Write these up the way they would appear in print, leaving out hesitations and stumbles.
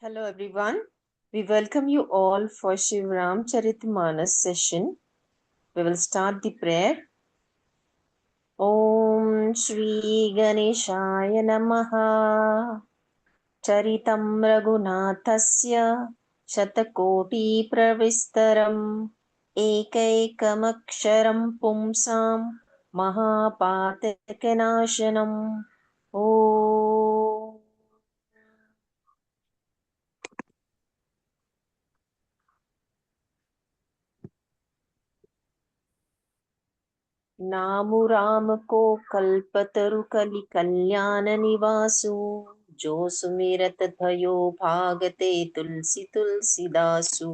Hello everyone. We welcome you all for Shivram Charitmanas session. We will start the prayer. Om Shri Ganeshaya Namaha. Charitam Raghunathasya Shatakoti Pravistaram Ekaikamaksharam Pumsam Mahapatakanasanam. Om नामु Ram को कल्पतरु कलि कल्याण निवासु जो सुमिरत भयो भागते तुलसी तुलसीदासु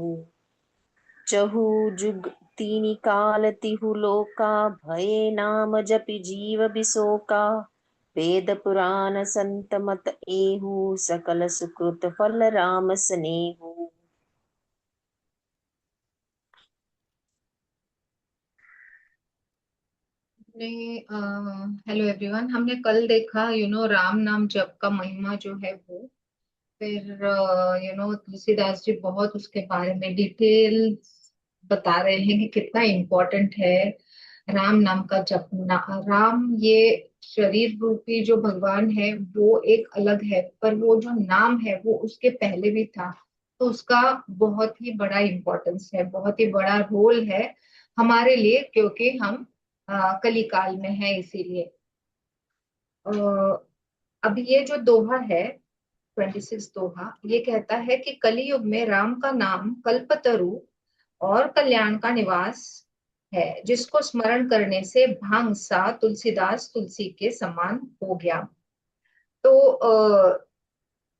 चहु जुग तीनि काल तिहु लोका भये नाम जपि जीव बिसोका वेद पुराण संत मत एहु सकल सुकृत फल राम स्नेहु। Hello everyone. हमने कल देखा राम नाम जप का महिमा जो है वो। फिर तुलसीदास जी बहुत उसके बारे में डिटेल बता रहे हैं कि कितना इम्पोर्टेंट है राम नाम का जपना। राम ये शरीर रूपी जो भगवान है वो एक अलग है, पर वो जो नाम है वो उसके पहले भी था। तो उसका बहुत ही बड़ा इम्पोर्टेंस है, बहुत ही बड़ा रोल है हमारे लिए, क्योंकि हम कली काल में है। इसीलिए अ, अब ये जो दोहा है 26 दोहा, ये कहता है कि कलयुग में राम का नाम कल्पतरु और कल्याण का निवास है, जिसको स्मरण करने से भांग सा तुलसीदास तुलसी के समान हो गया। तो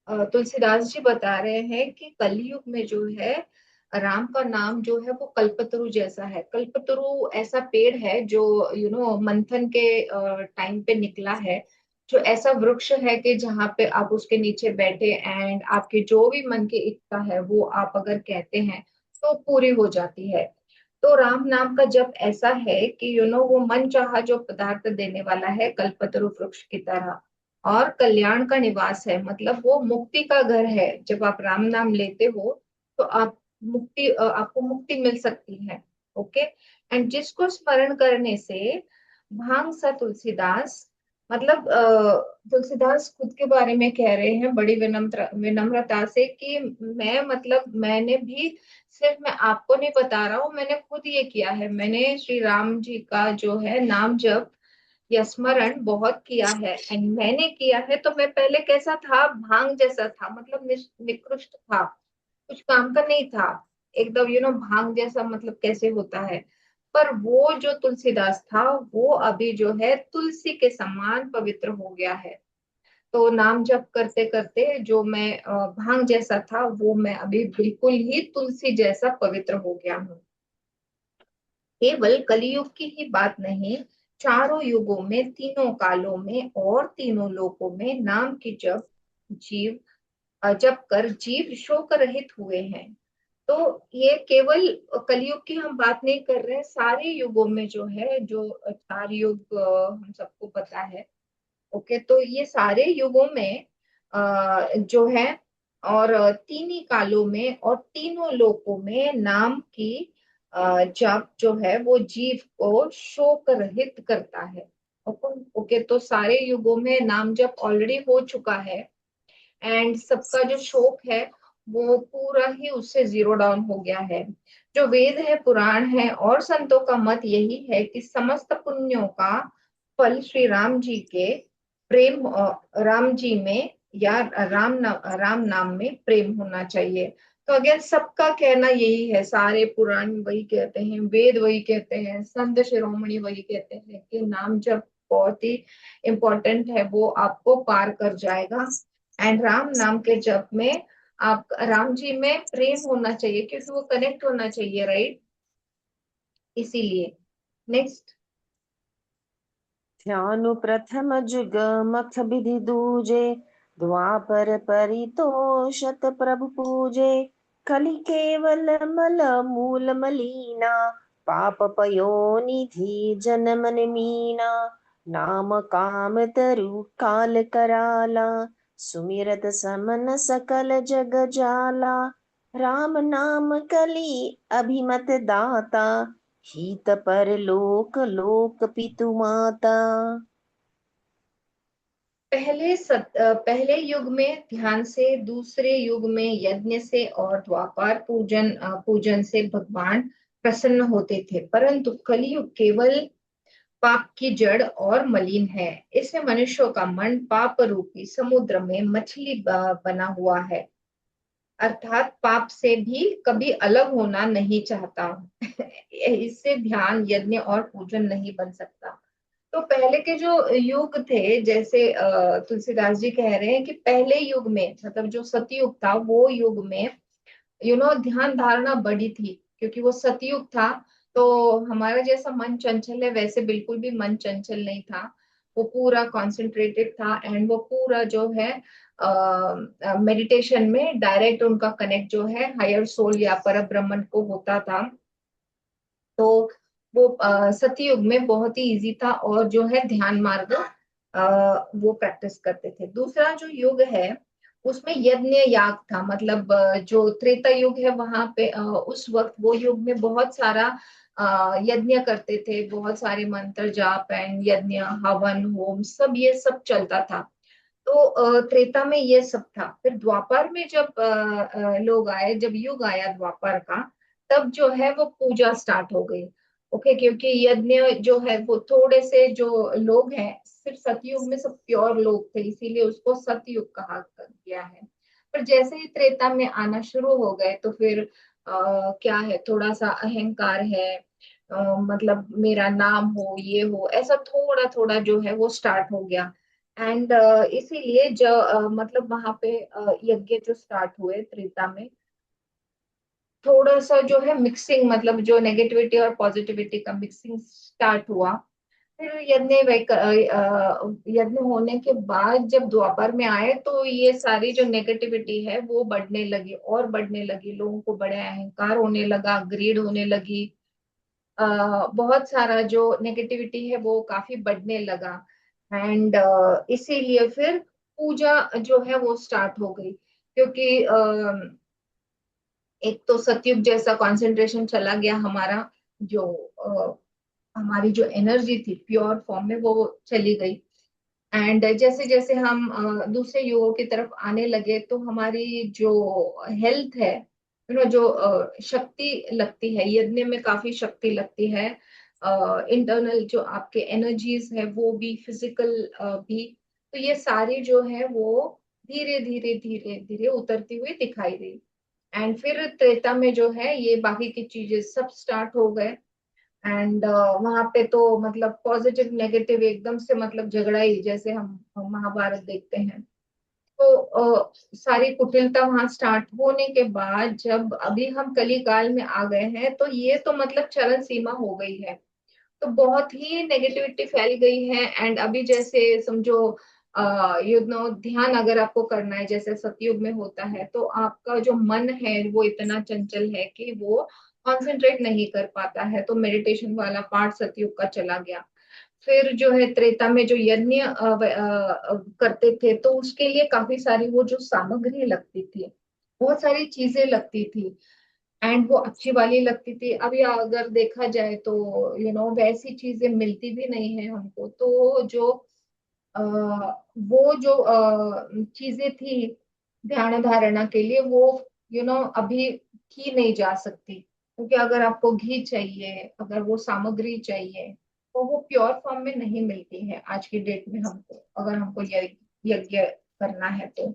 तुलसीदास जी बता रहे हैं कि कलयुग में जो है राम का नाम जो है वो कल्पतरु जैसा है। कल्पतरु ऐसा पेड़ है जो मंथन के टाइम पे निकला है, जो ऐसा वृक्ष है कि जहाँ पे आप उसके नीचे बैठे एंड आपकी जो भी मन की इच्छा है वो आप अगर कहते हैं तो पूरी हो जाती है। तो राम नाम का जप ऐसा है कि वो मन चाहा जो पदार्थ देने वाला है, कल्पतरु वृक्ष की तरह। और कल्याण का निवास है, मतलब वो मुक्ति का घर है। जब आप राम नाम लेते हो तो आप आपको मुक्ति मिल सकती है। ओके। एंड जिसको स्मरण करने से भांग सा तुलसीदास, मतलब तुलसीदास खुद के बारे में कह रहे हैं बड़ी विनम्रता से कि मैं, मतलब मैंने भी, सिर्फ मैं आपको नहीं बता रहा हूँ, मैंने खुद ये किया है। मैंने श्री राम जी का जो है नाम जप या स्मरण बहुत किया है। एंड मैंने किया है तो मैं पहले कैसा था, भांग जैसा था, मतलब निकृष्ट था, कुछ काम का नहीं था। एकदम भांग जैसा, मतलब कैसे होता है। पर वो जो तुलसीदास था वो अभी जो है तुलसी के समान पवित्र हो गया है। तो नाम जप करते करते जो मैं भांग जैसा था वो मैं अभी बिल्कुल ही तुलसी जैसा पवित्र हो गया हूँ। केवल कलियुग की ही बात नहीं, चारों युगों में, तीनों कालों में और तीनों लोकों में नाम की जप कर जीव शोक रहित हुए हैं। तो ये केवल कलयुग की हम बात नहीं कर रहे हैं, सारे युगों में जो है, जो चार युग हम सबको पता है। ओके, तो ये सारे युगों में जो है, और तीन ही कालों में और तीनों लोकों में नाम की जप जो है वो जीव को शोक रहित करता है। ओके। ओके, तो सारे युगों में नाम जप ऑलरेडी हो चुका है एंड सबका जो शोक है वो पूरा ही उससे जीरो डाउन हो गया है। जो वेद है, पुराण है और संतों का मत यही है कि समस्त पुण्यों का फल श्री राम जी के प्रेम, राम जी में या राम नाम में प्रेम होना चाहिए। तो अगेन सबका कहना यही है, सारे पुराण वही कहते हैं, वेद वही कहते हैं, संत शिरोमणि वही कहते हैं कि नाम जब बहुत ही इम्पोर्टेंट है, वो आपको पार कर जाएगा। एंड राम नाम के जप में आप राम जी में प्रेम होना चाहिए, क्योंकि वो कनेक्ट होना चाहिए, राइट। इसीलिए नेक्स्ट। ध्यानु प्रथम जुग मख विधि दूजे द्वापर परितोषत प्रभु पूजे कलि केवल मल मूल मलीना पाप पयो निधि जन मन मीना नाम काम तरु काल कराला सुमिरत समन सकल जग जाला, राम नाम कली अभिमत दाता, हीत पर लोक लोक पितु माता। पहले युग में ध्यान से, दूसरे युग में यज्ञ से और द्वापर पूजन से भगवान प्रसन्न होते थे। परंतु कलयुग केवल पाप की जड़ और मलिन है। इसमें मनुष्यों का मन पाप रूपी समुद्र में मछली बना हुआ है, अर्थात पाप से भी कभी अलग होना नहीं चाहता। इससे ध्यान, यज्ञ और पूजन नहीं बन सकता। तो पहले के जो युग थे, जैसे तुलसीदास जी कह रहे हैं कि पहले युग में, मतलब जो सतयुग था, वो युग में ध्यान धारणा बड़ी थी, क्योंकि वो सतयुग था। तो हमारा जैसा मन चंचल है, वैसे बिल्कुल भी मन चंचल नहीं था। वो पूरा कॉन्सेंट्रेटेड था, एंड वो पूरा जो है मेडिटेशन में डायरेक्ट उनका कनेक्ट जो है हायर सोल या पर ब्रह्मन को होता था। तो वो सतयुग में बहुत ही इजी था, और जो है ध्यान मार्ग वो प्रैक्टिस करते थे। दूसरा जो युग है उसमें यज्ञ याग था, मतलब जो त्रेता युग है वहां पे उस वक्त वो युग में बहुत सारा यज्ञ करते थे, बहुत सारे मंत्र जाप एंड यज्ञ हवन होम सब ये सब चलता था। तो त्रेता में ये सब था। फिर द्वापर में जब लोग आए, जब युग आया द्वापर का, तब जो है वो पूजा स्टार्ट हो गई। ओके, क्योंकि यज्ञ जो है वो थोड़े से जो लोग हैं, सिर्फ सतयुग में सब प्योर लोग थे, इसीलिए उसको सतयुग कहा गया है। पर जैसे ही त्रेता में आना शुरू हो गए, तो फिर क्या है, थोड़ा सा अहंकार है, मतलब मेरा नाम हो, ये हो, ऐसा थोड़ा थोड़ा जो है वो स्टार्ट हो गया। एंड इसीलिए जो मतलब वहां पे यज्ञ जो स्टार्ट हुए त्रेता में, थोड़ा सा जो है मिक्सिंग, मतलब जो नेगेटिविटी और पॉजिटिविटी का मिक्सिंग स्टार्ट हुआ। फिर यज्ञ होने के बाद जब द्वापर में आए, तो ये सारी जो नेगेटिविटी है वो बढ़ने लगी और बढ़ने लगी, लोगों को बड़े अहंकार होने लगा, ग्रीड होने लगी, बहुत सारा जो नेगेटिविटी है वो काफी बढ़ने लगा। एंड इसीलिए फिर पूजा जो है वो स्टार्ट हो गई, क्योंकि एक तो सतयुग जैसा कंसंट्रेशन चला गया हमारा, जो हमारी जो एनर्जी थी प्योर फॉर्म में वो चली गई। एंड जैसे जैसे हम दूसरे युगों की तरफ आने लगे, तो हमारी जो हेल्थ है, जो शक्ति लगती है, यज्ञ में काफी शक्ति लगती है, इंटरनल जो आपके एनर्जीज है वो भी, फिजिकल भी, तो ये सारी जो है वो धीरे धीरे धीरे धीरे उतरती हुई दिखाई दी। एंड फिर त्रेता में जो है ये बाकी की चीजें सब स्टार्ट हो गए। एंड वहां पे तो मतलब पॉजिटिव नेगेटिव एकदम से, मतलब झगड़ा ही, जैसे हम महाभारत देखते हैं। तो सारी कुटिलता वहां स्टार्ट होने के बाद, जब अभी हम कली काल में आ गए हैं, तो ये तो मतलब चरम सीमा हो गई है। तो बहुत ही नेगेटिविटी फैल गई है। एंड अभी जैसे समझो, ध्यान अगर आपको करना है जैसे सतयुग में होता है, तो आपका जो मन है वो इतना चंचल है कि वो कंसंट्रेट नहीं कर पाता है, तो मेडिटेशन वाला पार्ट सतयुग का चला गया। फिर जो है त्रेता में जो यज्ञ करते थे, तो उसके लिए काफी सारी वो जो सामग्री लगती थी, बहुत सारी चीजें लगती थी, एंड वो अच्छी वाली लगती थी। अभी अगर देखा जाए तो वैसी चीजें मिलती भी नहीं है हमको। तो जो आ, वो जो चीजें थी ध्यान धारणा के लिए, वो अभी की नहीं जा सकती, क्योंकि अगर आपको घी चाहिए, अगर वो सामग्री चाहिए, तो वो प्योर फॉर्म में नहीं मिलती है आज की डेट में हमको, अगर हमको यज्ञ करना है तो।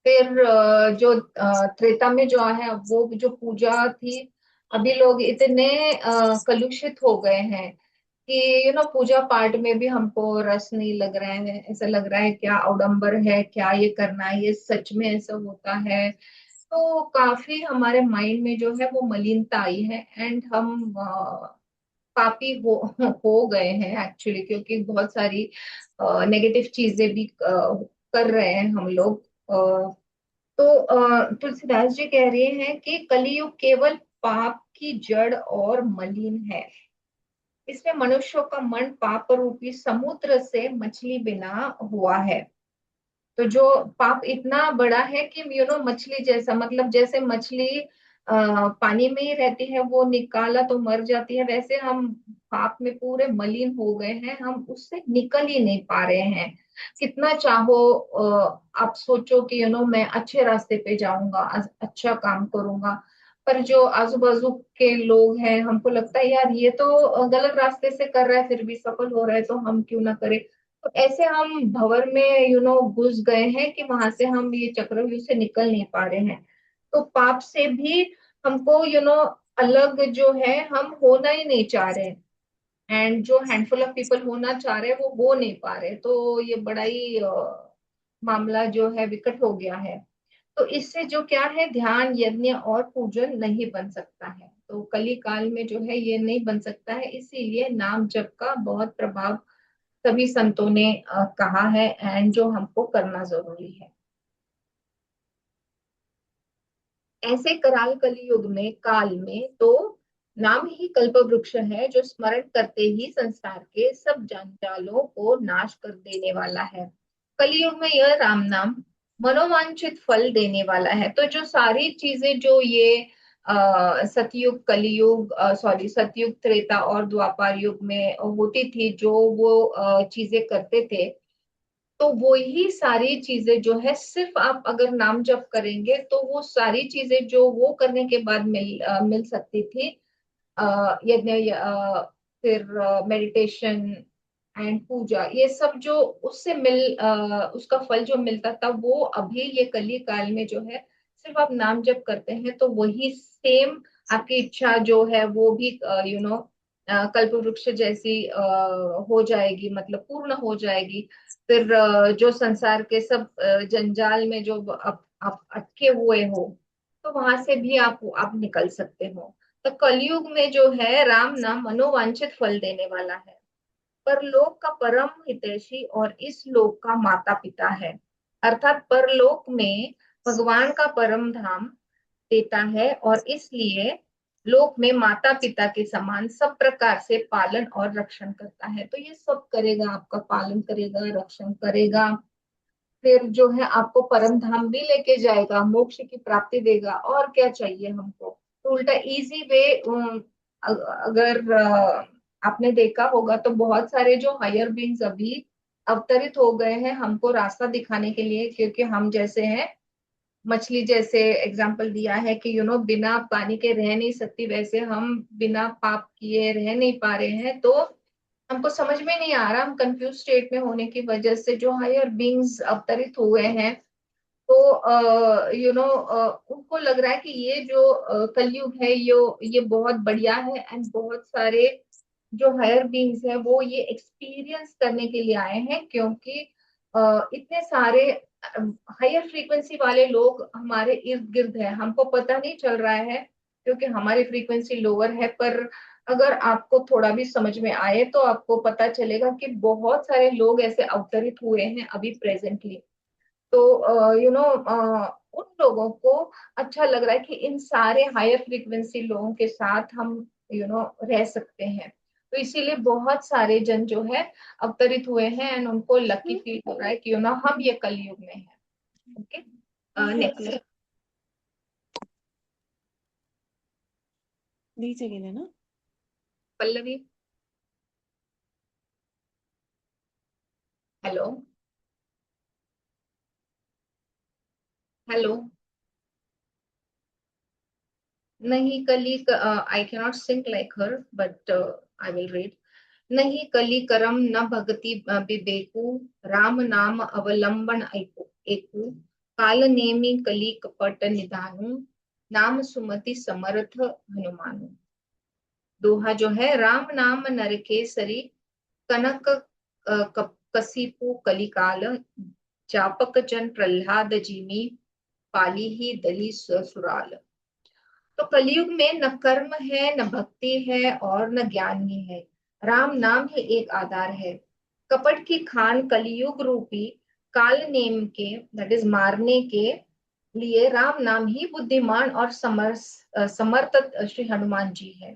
फिर जो त्रेता में जो है वो जो पूजा थी, अभी लोग इतने कलुषित हो गए हैं कि पूजा पाठ में भी हमको रस नहीं लग रहा है। ऐसा लग रहा है क्या अवडंबर है, क्या ये करना है, ये सच में ऐसा होता है। तो काफी हमारे माइंड में जो है वो मलिनता आई है, एंड हम पापी हो गए हैं एक्चुअली, क्योंकि बहुत सारी नेगेटिव चीजें भी कर रहे हैं हम लोग। तो तुलसीदास जी कह रहे हैं कि कलयुग केवल पाप की जड़ और मलिन है। इसमें मनुष्यों का मन पाप रूपी समुद्र से मछली बिना हुआ है। तो जो पाप इतना बड़ा है कि मछली जैसा, मतलब जैसे मछली पानी में ही रहती है, वो निकाला तो मर जाती है, वैसे हम पाप में पूरे मलिन हो गए हैं, हम उससे निकल ही नहीं पा रहे हैं। कितना चाहो आप सोचो कि मैं अच्छे रास्ते पे जाऊंगा, अच्छा काम करूंगा, पर जो आजू बाजू के लोग हैं, हमको लगता है यार ये तो गलत रास्ते से कर रहा है, फिर भी सफल हो रहा है, तो हम क्यों ना करें। तो ऐसे हम भंवर में घुस गए हैं कि वहां से हम ये चक्रव्यूह से निकल नहीं पा रहे हैं। तो पाप से भी हमको अलग जो है, हम होना ही नहीं चाह रहे, एंड जो हैंडफुल ऑफ पीपल होना चाह रहे वो हो नहीं पा रहे, तो ये बड़ा ही मामला जो है विकट हो गया है। तो इससे जो क्या है, ध्यान यज्ञ और पूजन नहीं बन सकता है, तो कली काल में जो है ये नहीं बन सकता है, इसीलिए नाम जप का बहुत प्रभाव सभी संतों ने कहा है, एंड जो हमको करना जरूरी है। ऐसे कराल कलियुग में काल में तो नाम ही कल्प वृक्ष है, जो स्मरण करते ही संसार के सब जंजालों को नाश कर देने वाला है। कलियुग में यह राम नाम मनोवांछित फल देने वाला है। तो जो सारी चीजें जो ये सतयुग कलियुग, सॉरी, सतयुग त्रेता और द्वापर युग में होती थी, जो वो चीजें करते थे, तो वो ही सारी चीजें जो है, सिर्फ आप अगर नाम जप करेंगे तो वो सारी चीजें जो वो करने के बाद मिल सकती थी, यज्ञ, फिर मेडिटेशन एंड पूजा, ये सब जो उससे उसका फल जो मिलता था, वो अभी ये कली काल में जो है, सिर्फ आप नाम जप करते हैं तो वही सेम आपकी इच्छा जो है वो भी कल्प वृक्ष जैसी हो जाएगी, मतलब पूर्ण हो जाएगी। फिर जो संसार के सब जंजाल में जो आप अटके हुए हो, तो वहां से भी आप निकल सकते हो। तो कलयुग में जो है राम नाम मनोवांछित फल देने वाला है, परलोक का परम हितैषी और इस लोक का माता पिता है। अर्थात परलोक में भगवान का परम धाम देता है, और इसलिए लोक में माता पिता के समान सब प्रकार से पालन और रक्षण करता है। तो ये सब करेगा, आपका पालन करेगा, रक्षण करेगा, फिर जो है आपको परम धाम भी लेके जाएगा, मोक्ष की प्राप्ति देगा, और क्या चाहिए हमको। तो उल्टा इजी वे, अगर आपने देखा होगा तो बहुत सारे जो हायर बींग्स अभी अवतरित हो गए हैं हमको रास्ता दिखाने के लिए, क्योंकि हम जैसे हैं मछली, जैसे एग्जाम्पल दिया है कि बिना पानी के रह नहीं सकती, वैसे हम बिना पाप किए रह नहीं पा रहे हैं। तो हमको समझ में नहीं आ रहा, हम कंफ्यूज स्टेट में होने की वजह से जो हायर बींग्स अवतरित हुए हैं, तो उनको लग रहा है कि ये जो कलयुग है, ये बहुत बढ़िया है, एंड बहुत सारे जो हायर बींग्स है वो ये एक्सपीरियंस करने के लिए आए हैं, क्योंकि इतने सारे हायर फ्रीक्वेंसी वाले लोग हमारे इर्द गिर्द है, हमको पता नहीं चल रहा है क्योंकि हमारी फ्रीक्वेंसी लोअर है। पर अगर आपको थोड़ा भी समझ में आए तो आपको पता चलेगा कि बहुत सारे लोग ऐसे अवतरित हुए हैं अभी प्रेजेंटली। तो उन लोगों को अच्छा लग रहा है कि इन सारे हायर फ्रीक्वेंसी लोगों के साथ हम रह सकते हैं, तो इसीलिए बहुत सारे जन जो है अवतरित हुए हैं, एंड उनको लकी फील हो रहा है कि हम ये कलयुग में हैं। Okay, next. नीचे गेले ना. Pallavi, hello, hello. नहीं कली, I cannot sing like her, but I will read. नहीं कली करम न भगति विवेकु, राम नाम अवलंबन एकु, काल नेमि कली कपट निधानु, नाम सुमति समर्थ हनुमानु। दोहा जो है, राम नाम नरकेसरी, कनक कसीपु कलिकाल, जापक जन प्रहलाद जिमी, पाली ही दली सुराल। तो कलयुग में न कर्म है, न भक्ति है, और न ज्ञान ही है, राम नाम ही एक आधार है। कपट की खान कलयुग रूपी काल नेम के, दैट इज मारने के लिए, राम नाम ही बुद्धिमान और समर्थ श्री हनुमान जी है।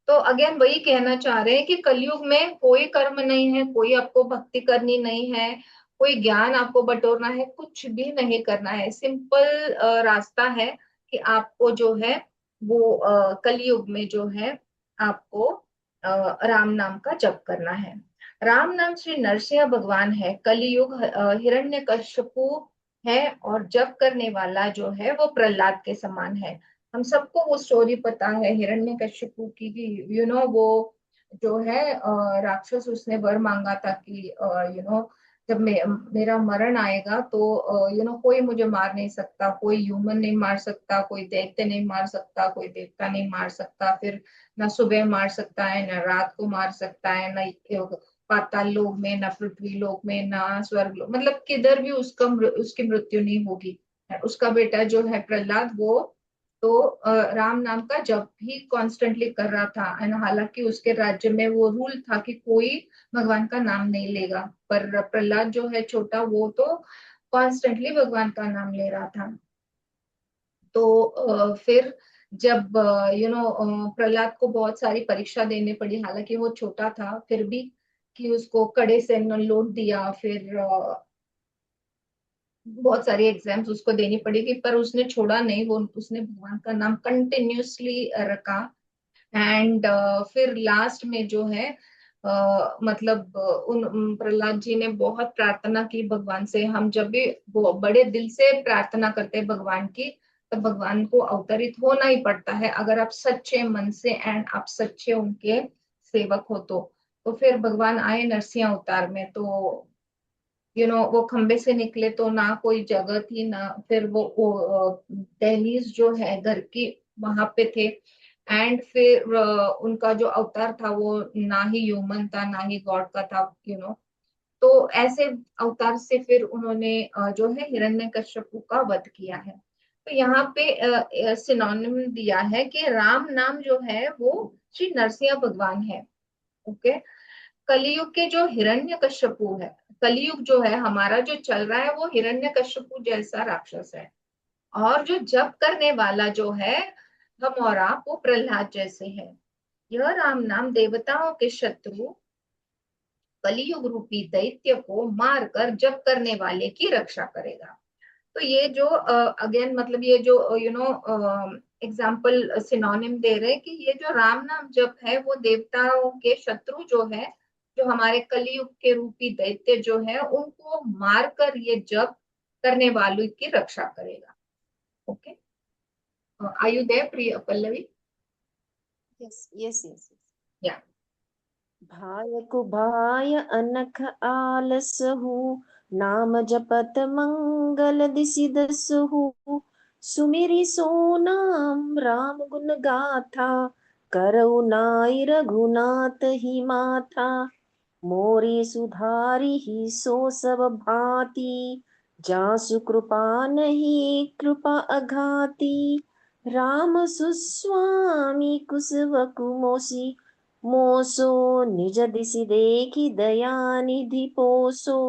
तो अगेन वही कहना चाह रहे हैं कि कलयुग में कोई कर्म नहीं है, कोई आपको भक्ति करनी नहीं है, कोई ज्ञान आपको बटोरना है, कुछ भी नहीं करना है। सिंपल रास्ता है कि आपको जो है वो कलयुग में जो है आपको राम नाम का जप करना है। राम नाम श्री नरसिंह भगवान है, कलयुग हिरण्यकश्यपु है, और जप करने वाला जो है वो प्रहलाद के समान है। हम सबको वो स्टोरी पता है हिरण्यकश्यपु की, वो जो है राक्षस, उसने वर मांगा था कि जब मेरा मरण आएगा तो कोई मुझे मार नहीं सकता, कोई ह्यूमन नहीं मार सकता, कोई दैत्य नहीं मार सकता, कोई देवता नहीं मार सकता, फिर ना सुबह मार सकता है, ना रात को मार सकता है, ना पाताल लोक में, ना पृथ्वी लोक में, ना स्वर्ग लोक, मतलब किधर भी उसकी मृत्यु नहीं होगी। उसका बेटा जो है प्रहलाद, वो तो राम नाम का जप भी कॉन्स्टेंटली कर रहा था। एंड हालांकि उसके राज्य में वो रूल था कि कोई भगवान का नाम नहीं लेगा, पर प्रहलाद जो है छोटा, वो तो कॉन्स्टेंटली भगवान का नाम ले रहा था। तो फिर जब प्रहलाद को बहुत सारी परीक्षा देनी पड़ी, हालांकि वो छोटा था फिर भी, कि उसको कड़े से लोड दिया, फिर बहुत सारी एग्जाम्स उसको देनी पड़ेगी, पर उसने छोड़ा नहीं, वो उसने भगवान का नाम कंटिन्यूअसली रखा। एंड फिर लास्ट में जो है मतलब प्रहलाद जी ने बहुत प्रार्थना की भगवान से। हम जब भी वो बड़े दिल से प्रार्थना करते हैं भगवान की, तो भगवान को अवतरित होना ही पड़ता है, अगर आप सच्चे मन से एंड आप सच्चे उनके सेवक हो तो फिर भगवान आए नरसिंह अवतार में। तो वो खंबे से निकले तो ना कोई जगह थी, ना फिर वो दहलीज जो है घर की, वहां पे थे। एंड फिर उनका जो अवतार था वो ना ही ह्यूमन था, ना ही गॉड का था। तो ऐसे अवतार से फिर उन्होंने जो है हिरण्यकश्यपु का वध किया है। तो यहाँ पे सिनोनिम दिया है कि राम नाम जो है वो श्री नरसिंह भगवान है। ओके। कलयुग के जो हिरण्यकश्यपु है, कलयुग जो है हमारा जो चल रहा है, वो हिरण्यकश्यपु जैसा राक्षस है। और जो जप करने वाला जो है, हम और आप, वो प्रहलाद जैसे है। यह राम नाम देवताओं के शत्रु कलयुग रूपी दैत्य को मारकर जप करने वाले की रक्षा करेगा। तो ये जो अगेन मतलब ये जो एग्जाम्पल सिनोनिम दे रहे हैं कि ये जो राम नाम जप है, वो देवताओं के शत्रु जो है, जो हमारे कलयुग के रूपी दैत्य जो है, उनको मारकर ये जप करने वालों की रक्षा करेगा। ओके। आयु देव प्रिय Pallavi. Yes, yes, yes, yes. या। भाय कुभाय अनख आलसहु, नाम जपत मंगल दिसि दसहु। सुमिरि सो नाम राम गुण गाथा, करऊ नाई रघुनाथ ही माथा। मोरी सुधारी ही सो सब भांति, जासु कृपा नहीं कृपा अघाती। राम सुस्वामी कुसव कुमोसी, मोसो निज दिसि देखी दया निधि पोसो।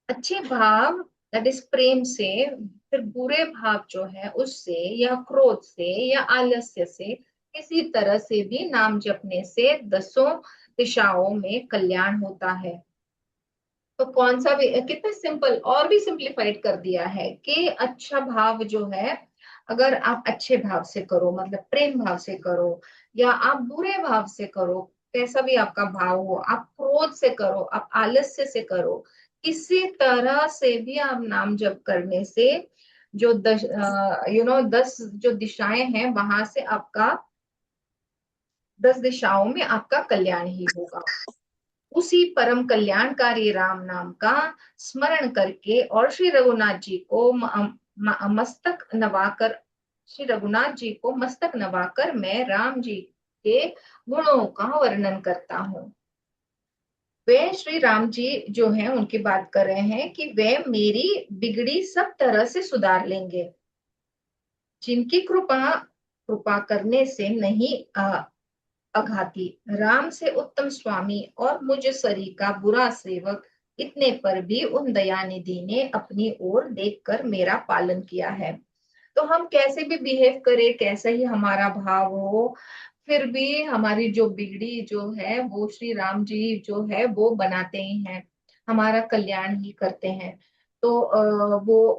अच्छे भाव, दैट इज प्रेम से, फिर बुरे भाव जो है उससे, या क्रोध से, या आलस्य से, किसी तरह से भी नाम जपने से दसों दिशाओं में कल्याण होता है। तो कौन सा भी, कितना सिंपल, और भी सिंप्लीफाइड कर दिया है कि अच्छा भाव जो है, अगर आप अच्छे भाव से करो, मतलब प्रेम भाव से करो, या आप बुरे भाव से करो, कैसा भी आपका भाव हो, आप क्रोध से करो, आप आलस्य से करो, किसी तरह से भी आप नाम जप करने से जो 10 जो दिशाएं हैं, वहां से आपका 10 दिशाओं में आपका कल्याण ही होगा। उसी परम कल्याणकारी राम नाम का स्मरण करके, और श्री रघुनाथ जी को मस्तक नवाकर, श्री रघुनाथ जी को मस्तक नवाकर मैं राम जी के गुणों का वर्णन करता हूँ। वे श्री राम जी जो हैं उनकी बात कर रहे हैं कि वे मेरी बिगड़ी सब तरह से सुधार लेंगे, जिनकी कृपा कृपा करने से नहीं अघाती। राम से उत्तम स्वामी और मुझ सरी का बुरा सेवक, इतने पर भी उन दयानिधि ने अपनी ओर देखकर मेरा पालन किया है। तो हम कैसे भी बिहेव करें, कैसा ही हमारा भाव हो, फिर भी हमारी जो बिगड़ी जो है वो श्री राम जी जो है वो बनाते ही हैं। हमारा कल्याण ही करते हैं। तो वो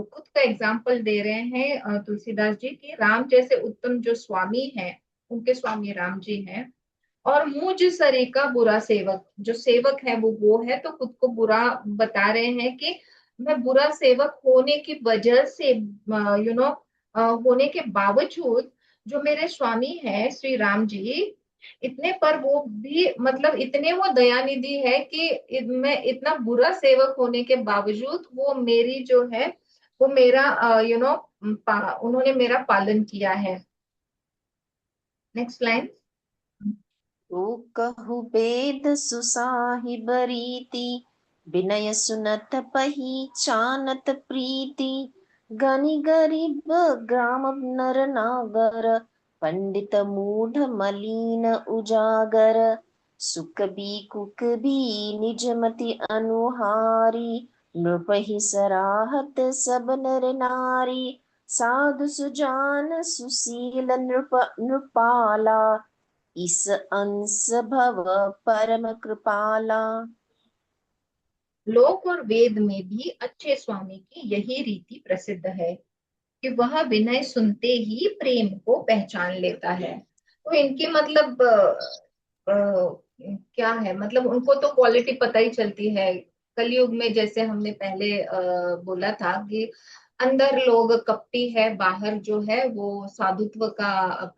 खुद का एग्जाम्पल दे रहे हैं तुलसीदास जी की, राम जैसे उत्तम जो स्वामी है, उनके स्वामी राम जी हैं। और मुझ सरी का बुरा सेवक, जो सेवक है वो है, तो खुद को बुरा बता रहे हैं कि मैं बुरा सेवक होने की वजह से, होने के बावजूद जो मेरे स्वामी हैं श्री राम जी, इतने पर वो भी मतलब इतने वो दयानिधि है कि मैं इतना बुरा सेवक होने के बावजूद वो मेरी जो है वो मेरा उन्होंने मेरा पालन किया है। Next line. तू कहु बेद सुसाहिब रीति, विनय सुनत पहिचानत प्रीति। गनि गरीब ग्राम नर नागर, पंडित मूढ़ मलीन उजागर। सुख भी कुक भी निज मति अनुहारी, नृपहि सराहत सब नर नारी। साधु सुजान सुशील नृपाला, इस अंश भव परम कृपाला। लोक और वेद में भी अच्छे स्वामी की यही रीति प्रसिद्ध है कि वह विनय सुनते ही प्रेम को पहचान लेता है। तो इनकी मतलब क्या है, मतलब उनको तो क्वालिटी पता ही चलती है। कलयुग में जैसे हमने पहले बोला था कि अंदर लोग कपटी है, बाहर जो है वो साधुत्व का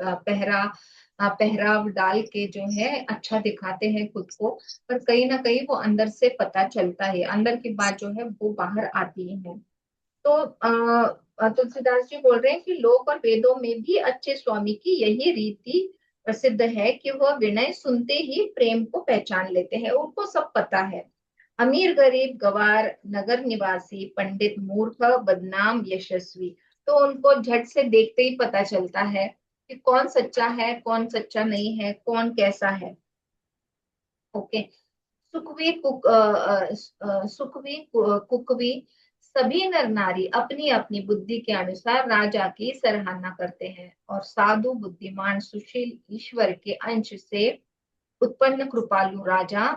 पहराव डाल के जो है अच्छा दिखाते हैं खुद को। पर कहीं ना कहीं वो अंदर से पता चलता है, अंदर की बात जो है वो बाहर आती है। तो तुलसीदास जी बोल रहे हैं कि लोक और वेदों में भी अच्छे स्वामी की यही रीति प्रसिद्ध है कि वह विनय सुनते ही प्रेम को पहचान लेते हैं, उनको सब पता है। अमीर गरीब गवार नगर निवासी पंडित मूर्ख बदनाम यशस्वी, तो उनको झट से देखते ही पता चलता है कि कौन सच्चा है कौन सच्चा नहीं है, कौन कैसा है। ओके। सुखवी कुक सुखवी कुकवी सभी नर नारी अपनी अपनी बुद्धि के अनुसार राजा की सराहना करते हैं, और साधु बुद्धिमान सुशील ईश्वर के अंश से उत्पन्न कृपालु राजा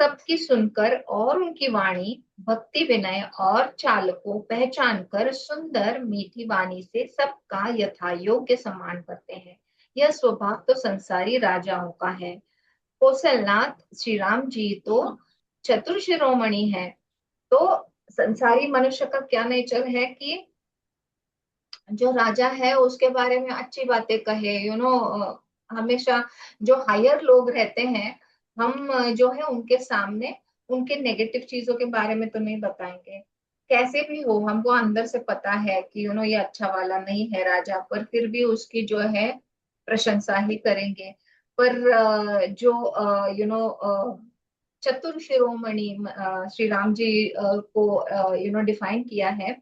सबकी सुनकर और उनकी वाणी भक्ति विनय और चाल को पहचान कर सुंदर मीठी वाणी से सबका यथा योग्य सम्मान करते हैं। यह स्वभाव तो संसारी राजाओं का है। कौशलनाथ श्री राम जी तो चतुर शिरोमणि है। तो संसारी मनुष्य का क्या नेचर है कि जो राजा है उसके बारे में अच्छी बातें कहे, हमेशा जो हायर लोग रहते हैं, हम जो है उनके सामने उनके नेगेटिव चीजों के बारे में तो नहीं बताएंगे। कैसे भी हो हमको अंदर से पता है कि ये अच्छा वाला नहीं है राजा, पर फिर भी उसकी जो है प्रशंसा ही करेंगे। पर जो चतुर शिरोमणि श्री राम जी को डिफाइन किया है।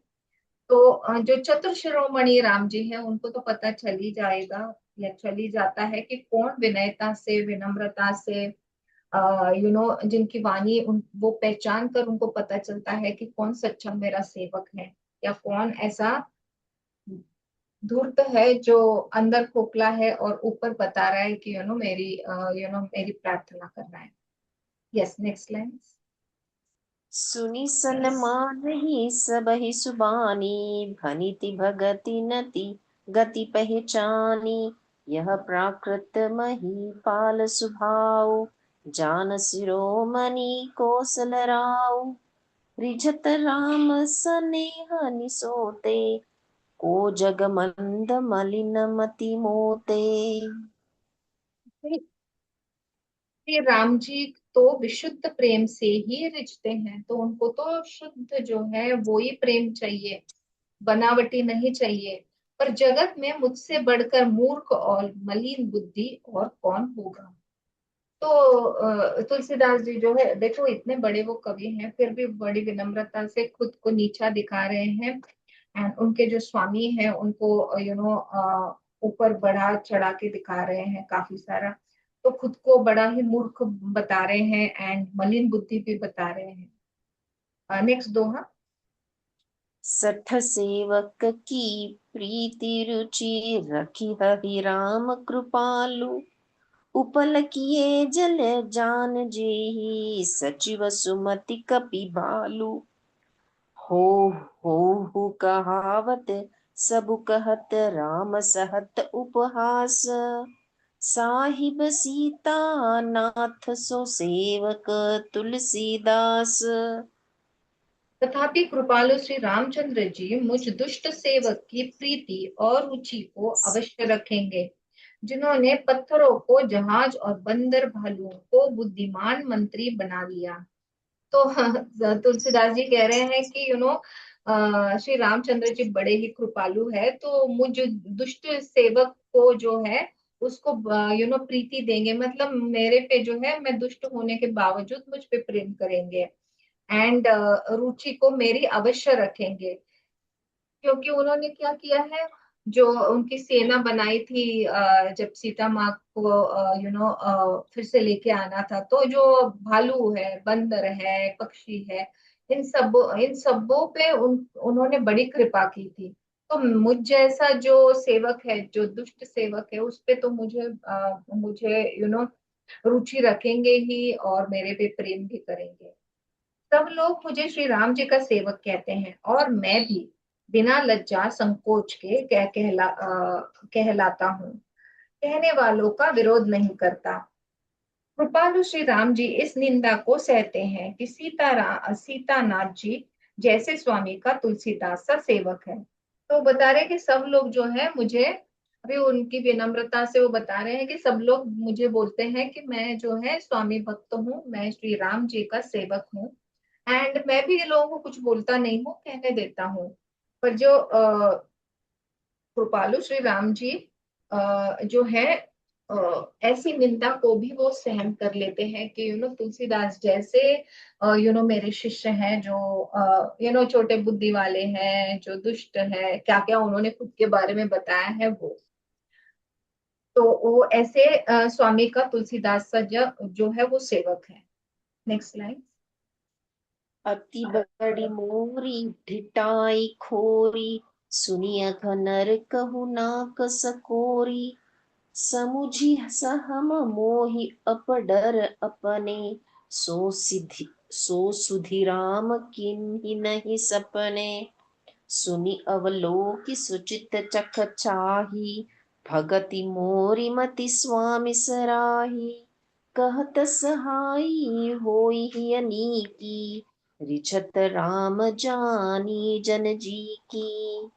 तो जो चतुर शिरोमणि राम जी है उनको तो पता चल ही जाएगा या चल ही जाता है कि कौन विनयता से विनम्रता से जिनकी वाणी उन वो पहचान कर उनको पता चलता है कि कौन सच्चा मेरा सेवक है, या कौन ऐसा धूर्त है जो अंदर खोखला है और ऊपर बता रहा है कि मेरी प्रार्थना कर रहा है। Yes, next line. सुनि सन्मानहि सबहि सुबानी, भनिति भगति नति गति पहचानी। यह प्राकृत महीपाल सुभाव, जान शिरोमणि कौशल राव। रिझत राम सनेह निसोते, को जग मंद मलिन मति मोते। श्री राम जी तो विशुद्ध प्रेम से ही रिझते हैं, तो उनको तो शुद्ध जो है वो ही प्रेम चाहिए, बनावटी नहीं चाहिए। पर जगत में मुझसे बढ़कर मूर्ख और मलिन बुद्धि और कौन होगा। तो तुलसीदास जी जो है देखो इतने बड़े वो कवि हैं, फिर भी बड़ी विनम्रता से खुद को नीचा दिखा रहे हैं। एंड उनके जो स्वामी हैं उनको ऊपर बढ़ा चढ़ा के दिखा रहे हैं काफी सारा। तो खुद को बड़ा ही मूर्ख बता रहे हैं एंड मलिन बुद्धि भी बता रहे हैं। नेक्स्ट दोहा। सठ सेवक की प्रीति रुचि, रखी हरि राम कृपालु। उपल किए जल जान जेहि, सचिव सुमति कपि भालु। हो हो हु कहावत सबु कहत, राम सहत उपहास। साहिब सीता नाथ सो सेवक तुलसीदास। तथापि कृपालु श्री रामचंद्र जी मुझ दुष्ट सेवक की प्रीति और रुचि को अवश्य रखेंगे, जिन्होंने पत्थरों को जहाज और बंदर भालुओं को बुद्धिमान मंत्री बना लिया। तो तुलसीदास जी कह रहे हैं कि श्री रामचंद्र जी बड़े ही कृपालु है, तो मुझ दुष्ट सेवक को जो है उसको प्रीति देंगे, मतलब मेरे पे जो है, मैं दुष्ट होने के बावजूद मुझ पे प्रेम करेंगे, एंड रुचि को मेरी अवश्य रखेंगे। क्योंकि उन्होंने क्या किया है, जो उनकी सेना बनाई थी, जब सीता माँ को फिर से लेके आना था, तो जो भालू है, बंदर है, पक्षी है, इन सबों पे उन्होंने बड़ी कृपा की थी। तो मुझ जैसा जो सेवक है, जो दुष्ट सेवक है, उस पे तो मुझे रुचि रखेंगे ही, और मेरे पे प्रेम भी करेंगे। सब लोग मुझे श्री राम जी का सेवक कहते हैं, और मैं भी बिना लज्जा संकोच के कहलाता हूँ, कहने वालों का विरोध नहीं करता। कृपालु श्री राम जी इस निंदा को सहते हैं कि सीतानाथ जी जैसे स्वामी का तुलसीदास सा सेवक है। तो बता रहे कि सब लोग जो है मुझे, अभी उनकी विनम्रता से वो बता रहे हैं कि सब लोग मुझे बोलते हैं कि मैं जो है स्वामी भक्त हूँ, मैं श्री राम जी का सेवक हूँ, एंड मैं भी लोगों को कुछ बोलता नहीं हूँ, कहने देता हूँ। पर जो कृपालु श्री राम जी जो है ऐसी निंदा को भी वो सहन कर लेते हैं कि तुलसीदास जैसे मेरे शिष्य हैं, जो छोटे बुद्धि वाले हैं, जो दुष्ट है, क्या क्या उन्होंने खुद के बारे में बताया है वो। तो वो ऐसे स्वामी का तुलसीदास सा जो है वो सेवक है। Next line. अति बड़ी मोरी ढिठाई खोरी, सुनिय नर कहु नाक सकोरी। समुझी सहम मोहि अपडर अपने, सो सुधि राम किन्हि नहीं सपने। सुनि अवलोकि सुचित चख चाही, भगति मोरि मति स्वामी सराही। कहत सहाई होई ही अनीकी, रिछत राम जानी जन जी की।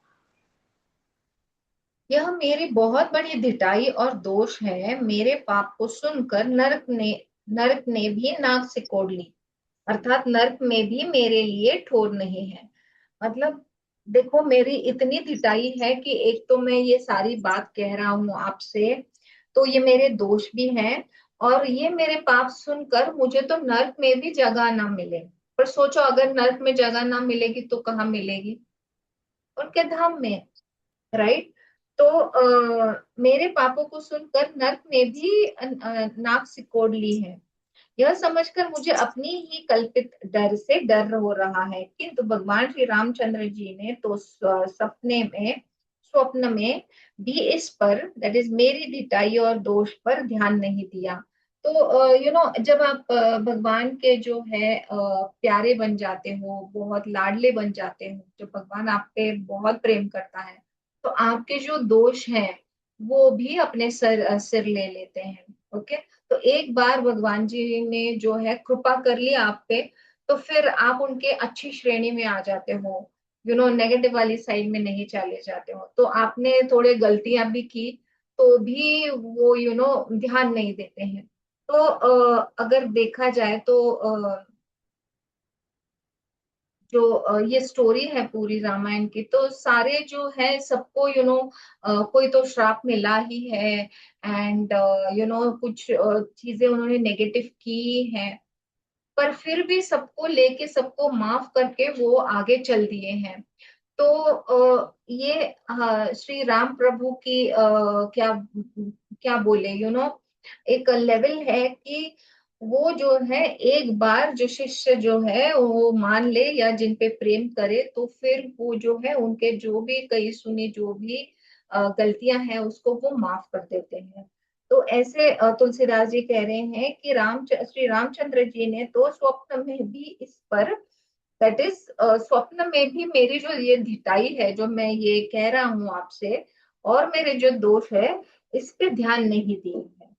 यह मेरी बहुत बड़ी धिटाई और दोष है, मेरे पाप को सुनकर नरक ने भी नाक सिकोड़ ली। अर्थात नरक में भी मेरे लिए ठोर नहीं है। मतलब देखो, मेरी इतनी धिटाई है कि एक तो मैं ये सारी बात कह रहा हूँ आपसे, तो ये मेरे दोष भी हैं, और ये मेरे पाप सुनकर मुझे तो नर्क में भी जगह ना मिले। पर सोचो, अगर नर्क में जगह ना मिलेगी तो कहाँ मिलेगी? उनके धाम में, राइट? तो मेरे पापों को सुनकर नर्क ने भी नाक सिकोड़ ली है। यह समझकर मुझे अपनी ही कल्पित डर से डर हो रहा है, किंतु भगवान श्री रामचंद्र जी ने तो स्वप्न में भी इस पर, दैट इज मेरी धिटाई और दोष पर ध्यान नहीं दिया। तो जब आप भगवान के जो है प्यारे बन जाते हो, बहुत लाडले बन जाते हो, जब भगवान आप पे बहुत प्रेम करता है, तो आपके जो दोष हैं वो भी अपने सिर ले लेते हैं। ओके। तो एक बार भगवान जी ने जो है कृपा कर ली आप पे, तो फिर आप उनके अच्छी श्रेणी में आ जाते हो, नेगेटिव वाली साइड में नहीं चले जाते हो। तो आपने थोड़े गलतियां भी की, तो भी वो ध्यान नहीं देते हैं। तो अगर देखा जाए तो जो ये स्टोरी है पूरी रामायण की, तो सारे जो है सबको कोई तो श्राप मिला ही है, एंड कुछ चीजें उन्होंने नेगेटिव की हैं, पर फिर भी सबको लेके, सबको माफ करके वो आगे चल दिए हैं। तो ये श्री राम प्रभु की क्या क्या बोले, एक लेवल है कि वो जो है, एक बार जो शिष्य जो है वो मान ले या जिन पे प्रेम करे, तो फिर वो जो है उनके जो भी कही सुनी जो भी गलतियां हैं उसको वो माफ कर देते हैं। तो ऐसे तुलसीदास जी कह रहे हैं कि श्री रामचंद्र जी ने तो स्वप्न में भी इस पर, दैट इज स्वप्न में भी मेरी जो ये धिटाई है, जो मैं ये कह रहा हूं आपसे, और मेरे जो दोष है, इस पे ध्यान नहीं दिए है।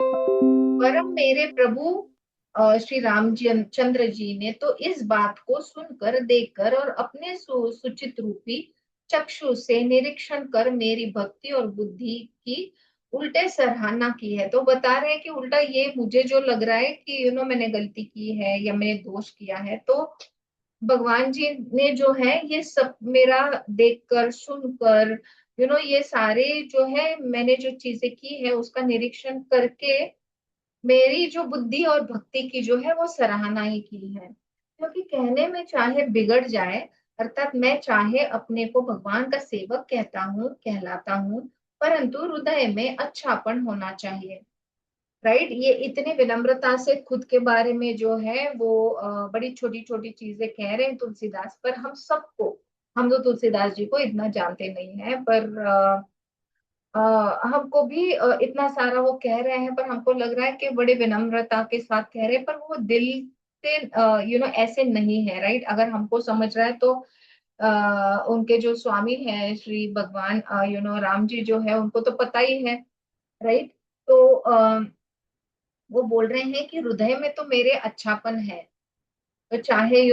परम मेरे प्रभु श्री राम जी चंद्र जी ने तो इस बात को सुनकर, देखकर और अपने सुचित रूपी चक्षु से निरीक्षण कर मेरी भक्ति और बुद्धि की उल्टे सराहना की है। तो बता रहे हैं कि उल्टा ये मुझे जो लग रहा है कि मैंने गलती की है या मैंने दोष किया है, तो भगवान जी ने जो है ये सब मेरा देखकर, सुनकर, ये सारे जो है मैंने जो चीजें की है उसका निरीक्षण करके मेरी जो बुद्धि और भक्ति की जो है वो सराहना ही की है। क्योंकि कहने में चाहे बिगड़ जाए, अर्थात मैं चाहे अपने को भगवान का सेवक कहलाता हूँ, परंतु हृदय में अच्छापन होना चाहिए। राइट, ये इतनी विनम्रता से खुद के बारे में जो है वो बड़ी छोटी छोटी चीजें कह रहे हैं तुलसीदास। पर हम तो तुलसीदास जी को इतना जानते नहीं है, पर अ, हमको भी इतना सारा वो कह रहे हैं, पर हमको लग रहा है कि बड़े विनम्रता के साथ कह रहे हैं, पर वो दिल से ऐसे नहीं है। राइट, अगर हमको समझ रहा है तो उनके जो स्वामी हैं श्री भगवान राम जी जो है, उनको तो पता ही है। राइट, तो वो बोल रहे हैं कि हृदय में तो मेरे अच्छापन है, तो चाहे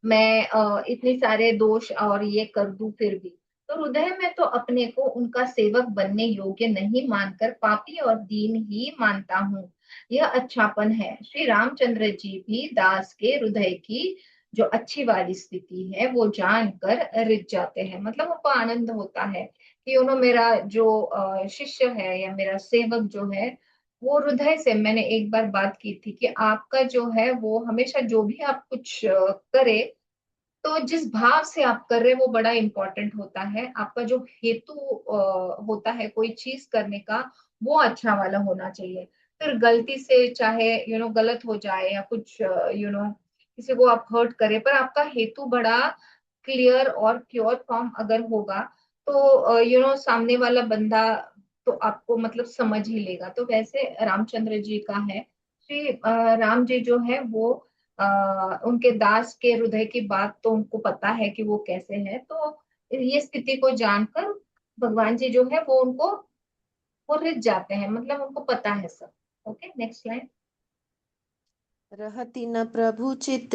मैं इतने सारे दोष और ये कर दूं, फिर भी तो हृदय में तो अपने को उनका सेवक बनने योग्य नहीं मानकर पापी और दीन ही मानता हूँ। यह अच्छापन है। श्री रामचंद्र जी भी दास के हृदय की जो अच्छी वाली स्थिति है वो जानकर रिझ जाते हैं। मतलब उनको आनंद होता है कि मेरा जो शिष्य है या मेरा सेवक जो है, वो हृदय से, मैंने एक बार बात की थी कि आपका जो है वो हमेशा जो भी आप कुछ करे, तो जिस भाव से आप कर रहे हैं वो बड़ा इंपॉर्टेंट होता है। आपका जो हेतु होता है कोई चीज करने का, वो अच्छा वाला होना चाहिए। फिर गलती से चाहे गलत हो जाए या कुछ किसी को आप हर्ट करे, पर आपका हेतु बड़ा क्लियर और प्योर फॉर्म अगर होगा, तो सामने वाला बंदा तो आपको मतलब समझ ही लेगा। तो वैसे रामचंद्र जी का है। श्री राम जी जो है वो उनके दास के हृदय की बात तो उनको पता है कि वो कैसे है। तो ये स्थिति को जानकर भगवान जी जो है वो रिझ जाते हैं, मतलब उनको पता है सब। Okay, next line. रहति न प्रभु चित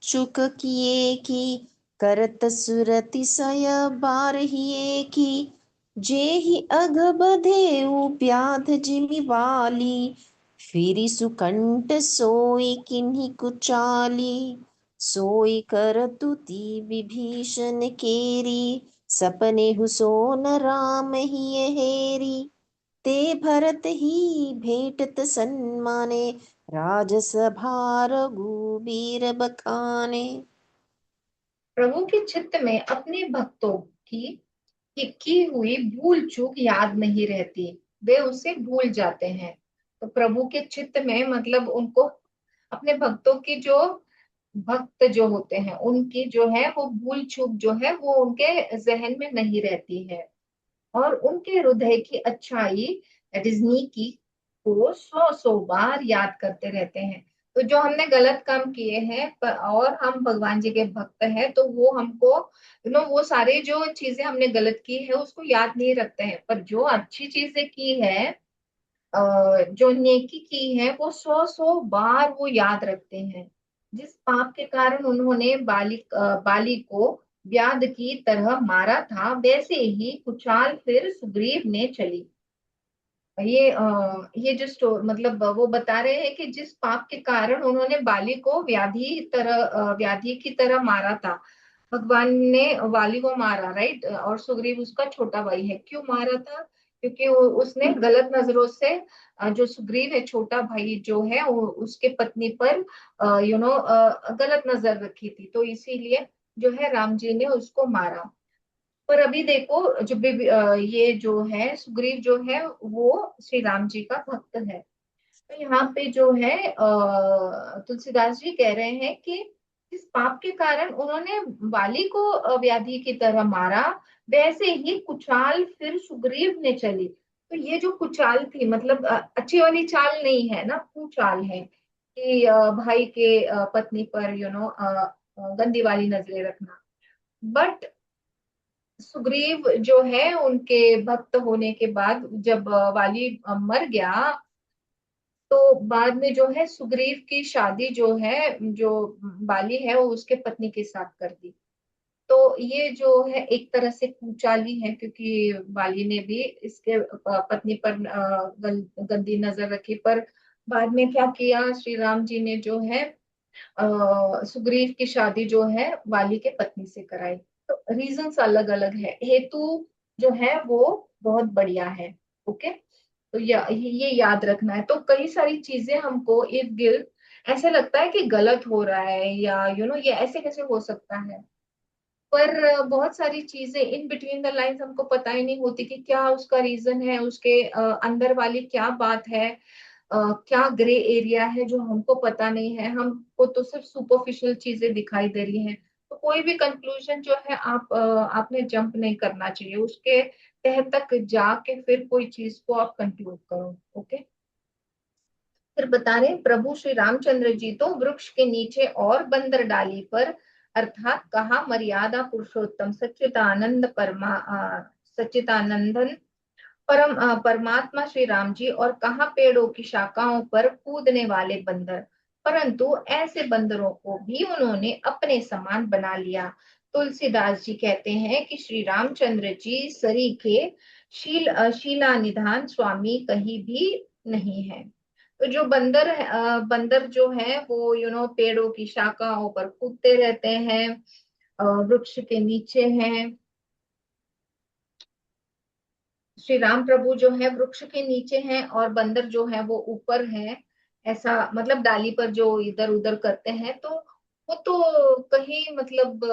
चुक किए की, करत सुरति सय बारहिए की, जेहि अघ बधेउ व्याध जिमि वाली, फिरि सुकंठ सोई किन्हीं कुचाली, सोई करतुति विभीषण केरी, सपने हुसोन राम ही हेरी, ते भरत ही भेटत सन्माने, राजसभा रघुबीर बखाने। प्रभु के चित्त में अपने भक्तों की हुई भूल चूक याद नहीं रहती, वे उसे भूल जाते हैं। तो प्रभु के चित्त में मतलब उनको अपने भक्तों की जो भक्त जो होते हैं उनकी जो है वो भूल चूक जो है वो उनके जहन में नहीं रहती है, और उनके हृदय की अच्छाई, दैट इज नीकी, को सौ सौ बार याद करते रहते हैं। तो जो हमने गलत काम किए हैं और हम भगवान जी के भक्त हैं, तो वो हमको वो सारे जो चीजें हमने गलत की है उसको याद नहीं रखते हैं, पर जो अच्छी चीजें की है, जो नेकी की है, वो सौ सौ बार वो याद रखते हैं। जिस पाप के कारण उन्होंने बाली को व्याध की तरह मारा था, वैसे ही कुचाल फिर सुग्रीव ने चली। ये जो मतलब वो बता रहे हैं कि जिस पाप के कारण उन्होंने बाली को व्याधि की तरह मारा था, भगवान ने वाली को मारा, राइट, और सुग्रीव उसका छोटा भाई है। क्यों मारा था? क्योंकि उसने गलत नजरों से जो सुग्रीव है छोटा भाई जो है उसके पत्नी पर गलत नजर रखी थी, तो इसीलिए जो है राम जी ने उसको मारा। पर अभी देखो जो ये जो है सुग्रीव जो है वो श्री राम जी का भक्त है। तो यहाँ पे जो है तुलसीदास जी कह रहे हैं कि जिस पाप के कारण उन्होंने बाली को व्याधि की तरह मारा, वैसे ही कुचाल फिर सुग्रीव ने चली। तो ये जो कुचाल थी, मतलब अच्छी वाली चाल नहीं है ना, कुचाल है कि भाई के पत्नी पर गंदी वाली नजरें रखना। बट सुग्रीव जो है, उनके भक्त होने के बाद जब वाली मर गया, तो बाद में जो है सुग्रीव की शादी जो है, जो बाली है, वो उसके पत्नी के साथ कर दी। तो ये जो है एक तरह से कुचाली है, क्योंकि बाली ने भी इसके पत्नी पर गंदी नजर रखी। पर बाद में क्या किया, श्री राम जी ने जो है सुग्रीव की शादी जो है वाली के पत्नी से कराई। तो रीजंस अलग अलग है, हेतु जो है वो बहुत बढ़िया है। ओके, तो ये याद रखना है। तो कई सारी चीजें हमको इर्द गिर्द ऐसे लगता है कि गलत हो रहा है, या ये ऐसे कैसे हो सकता है। पर बहुत सारी चीजें इन बिटवीन द लाइंस हमको पता ही नहीं होती कि क्या उसका रीजन है, उसके अंदर वाली क्या बात है, क्या ग्रे एरिया है जो हमको पता नहीं है। हमको तो सिर्फ सुपरफिशियल चीजें दिखाई दे रही हैं। तो कोई भी कंक्लूजन जो है आपने जंप नहीं करना चाहिए, उसके तह तक जाके फिर कोई चीज को आप कंक्लूड करो। ओके, फिर बता रहे प्रभु श्री रामचंद्र जी तो वृक्ष के नीचे और बंदर डाली पर, अर्थात कहा मर्यादा पुरुषोत्तम सच्चिदानंद सच्चिदानंदन परमात्मा श्री राम जी, और कहा पेड़ों की शाखाओं पर कूदने वाले बंदर। परंतु ऐसे बंदरों को भी उन्होंने अपने समान बना लिया। तुलसीदास जी कहते हैं कि श्री रामचंद्र जी सरीखे शीला निधान स्वामी कहीं भी नहीं है। तो जो बंदर है, बंदर जो है वो पेड़ों की शाखाओं पर कूदते रहते हैं, वृक्ष के नीचे हैं। श्री राम प्रभु जो है वृक्ष के नीचे हैं, और बंदर जो है वो ऊपर है। ऐसा मतलब डाली पर जो इधर उधर करते हैं, तो वो तो कहीं मतलब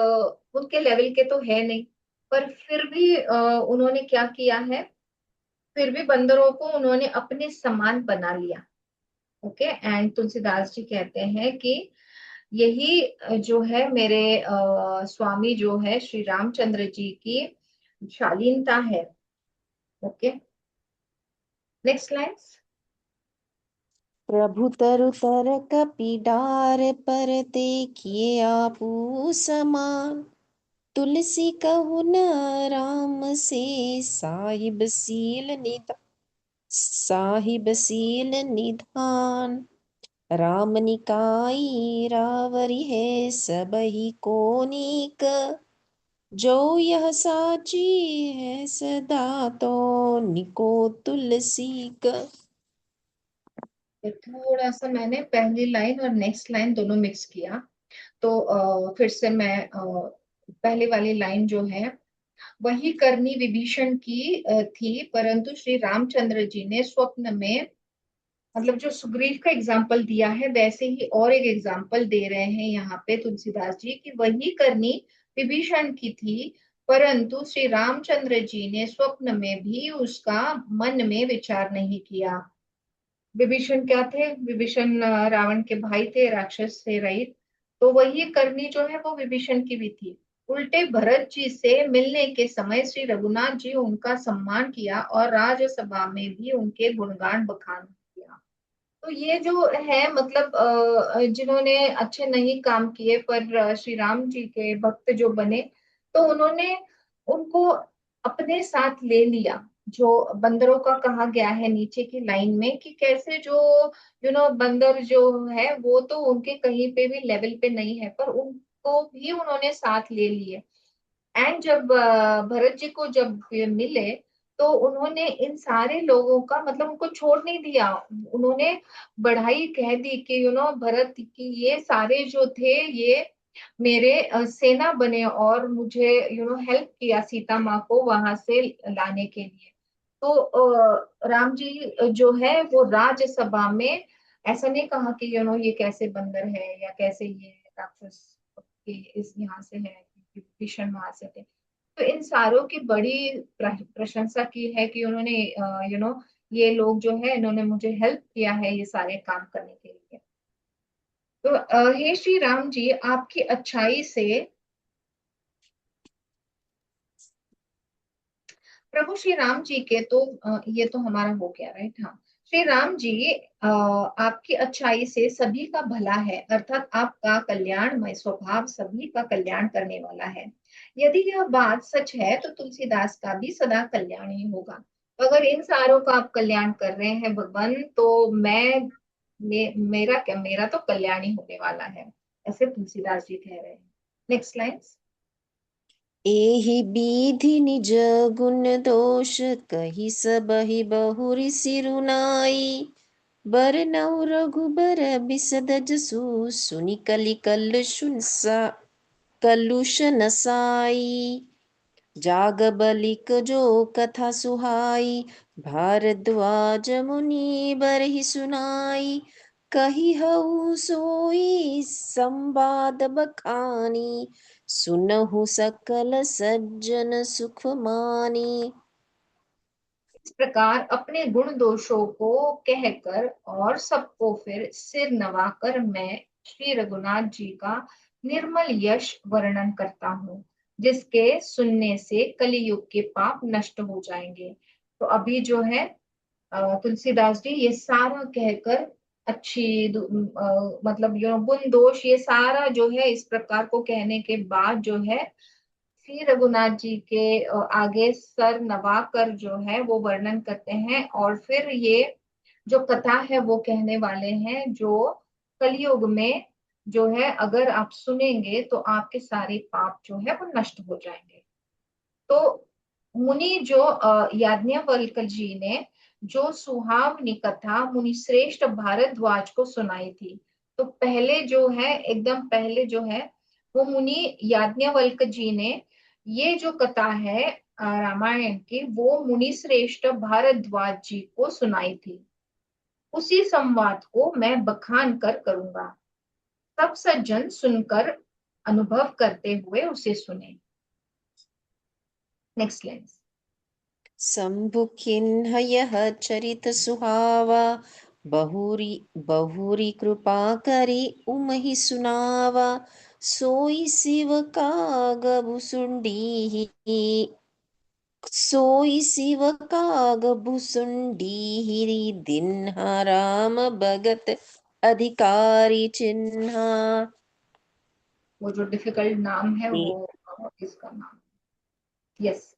उनके लेवल के तो है नहीं। पर फिर भी उन्होंने क्या किया है, फिर भी बंदरों को उन्होंने अपने समान बना लिया। ओके, एंड तुलसीदास जी कहते हैं कि यही जो है मेरे स्वामी जो है श्री रामचंद्र जी की शालीनता है। Okay, next lines. प्रभु तरु तर कपि डार पर देखिए आपू समान, तुलसी कहु न राम से साहिब सील निधान। राम निकाई रावरी है सबही कोनीक, जो यह साची है सदा तो निको तुलसी का। थोड़ा सा मैंने पहली लाइन और नेक्स्ट लाइन दोनों मिक्स किया। तो फिर से मैं पहले वाली लाइन जो है, वही करनी विभीषण की थी, परंतु श्री रामचंद्र जी ने स्वप्न में, मतलब जो सुग्रीव का एग्जाम्पल दिया है वैसे ही और एक एग्जाम्पल दे रहे हैं यहाँ पे तुलसीदास जी, की वही करनी विभीषण की थी, परंतु श्री रामचंद्र जी ने स्वप्न में भी उसका मन में विचार नहीं किया। विभीषण क्या थे, विभीषण रावण के भाई थे, राक्षस से रहित। तो वही करनी जो है वो विभीषण की भी थी। उल्टे भरत जी से मिलने के समय श्री रघुनाथ जी उनका सम्मान किया, और राज्यसभा में भी उनके गुणगान बखान किया। तो ये जो है मतलब जिन्होंने अच्छे नहीं काम किए पर श्री राम जी के भक्त जो बने, तो उन्होंने उनको अपने साथ ले लिया। जो बंदरों का कहा गया है नीचे की लाइन में, कि कैसे जो बंदर जो है वो तो उनके कहीं पे भी लेवल पे नहीं है, पर उनको भी उन्होंने साथ ले लिए। एंड जब भरत जी को जब ये मिले, तो उन्होंने इन सारे लोगों का मतलब उनको छोड़ नहीं दिया। उन्होंने बढ़ाई कह दी कि भरत की ये सारे जो थे ये मेरे सेना बने, और मुझे हेल्प किया सीता माँ को वहां से लाने के लिए। तो राम जी जो है वो राज्यसभा में ऐसा नहीं कहा कि ये कैसे बंदर है, या कैसे ये राक्षस के इस यहाँ से है, विभीषण वहां से थे। तो इन सारों की बड़ी प्रशंसा की है कि उन्होंने ये लोग जो है इन्होंने मुझे हेल्प किया है ये सारे काम करने के लिए। तो हे श्री राम जी, आपकी अच्छाई से, प्रभु श्री राम जी के तो ये तो हमारा हो गया, राइट? हाँ। श्री राम जी, आपकी अच्छाई से सभी का भला है, अर्थात आपका कल्याणमय स्वभाव सभी का कल्याण करने वाला है। यदि यह बात सच है तो तुलसीदास का भी सदा कल्याण ही होगा। तो अगर इन सारों का आप कल्याण कर रहे हैं भगवान, तो मेरा क्या, मेरा तो कल्याण ही होने वाला है, ऐसे तुलसीदास जी कह रहे हैं। Next line. एहि बीधि निज गुण दोष, कही सबहि बहुरि सिरुनाई। बरनउँ रघुबर बिसद जसु, सुनि कलि कलुष नसाई। जाग बलिक जो कथा सुहाई, भारद्वाज मुनि बरहि सुनाई। कही हऊ सोई संवाद बखानी, सुनहु सकल सज्जन सुख मानी। इस प्रकार अपने गुण दोषों को कहकर और सबको फिर सिर नवाकर मैं श्री रघुनाथ जी का निर्मल यश वर्णन करता हूँ, जिसके सुनने से कलियुग के पाप नष्ट हो जाएंगे। तो अभी जो है तुलसीदास जी ये सारा कहकर अच्छी मतलब यो गुण दोष ये सारा जो है इस प्रकार को कहने के बाद जो है श्री रघुनाथ जी के आगे सर नवा कर जो है वो वर्णन करते हैं, और फिर ये जो कथा है वो कहने वाले हैं, जो कलयुग में जो है अगर आप सुनेंगे तो आपके सारे पाप जो है वो नष्ट हो जाएंगे। तो मुनि जो याज्ञवल्क्य जी ने जो सुहावनी कथा मुनि श्रेष्ठ भारद्वाज को सुनाई थी, तो पहले जो है एकदम पहले जो है वो मुनि याज्ञवल्क्य जी ने ये जो कथा है रामायण की, वो मुनि श्रेष्ठ भारद्वाज जी को सुनाई थी। उसी संवाद को मैं बखान कर करूंगा, सब सज्जन सुनकर अनुभव करते हुए उसे सुने। Next line. शंभु खिन्ह यह चरित सुहावा, बहुरी बहुरी कृपा करी उमहि सुनावा। सोई शिव काग भुसुंडी, सोई शिव काग भुसुंडी हिरी दिन्हा राम भगत अधिकारी चिन्हा। वो जो डिफिकल्ट नाम है वो इसका नाम। यस।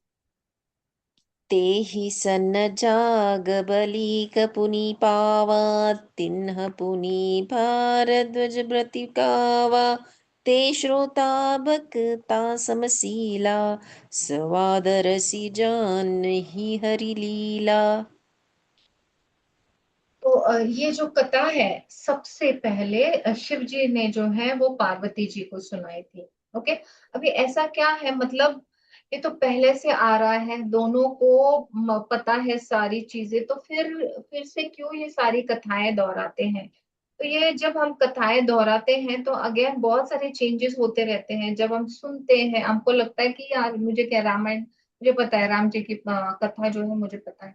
तेहि सन जाग बलि कपुनि पावा, तिन्ह पुनि भारद्वज ब्रति गावा। ते श्रोता भक्ता समशीला, स्वाद रसि जानहि हरि लीला। तो ये जो कथा है सबसे पहले शिव जी ने जो है वो पार्वती जी को सुनाई थी। ओके। अभी ऐसा क्या है, मतलब ये तो पहले से आ रहा है, दोनों को पता है सारी चीजें, तो फिर से क्यों ये सारी कथाएं दोहराते हैं? तो ये जब हम कथाएं दोहराते हैं तो अगेन बहुत सारे चेंजेस होते रहते हैं। जब हम सुनते हैं हमको लगता है कि यार मुझे क्या रामायण मुझे पता है, राम जी की कथा जो है मुझे पता है।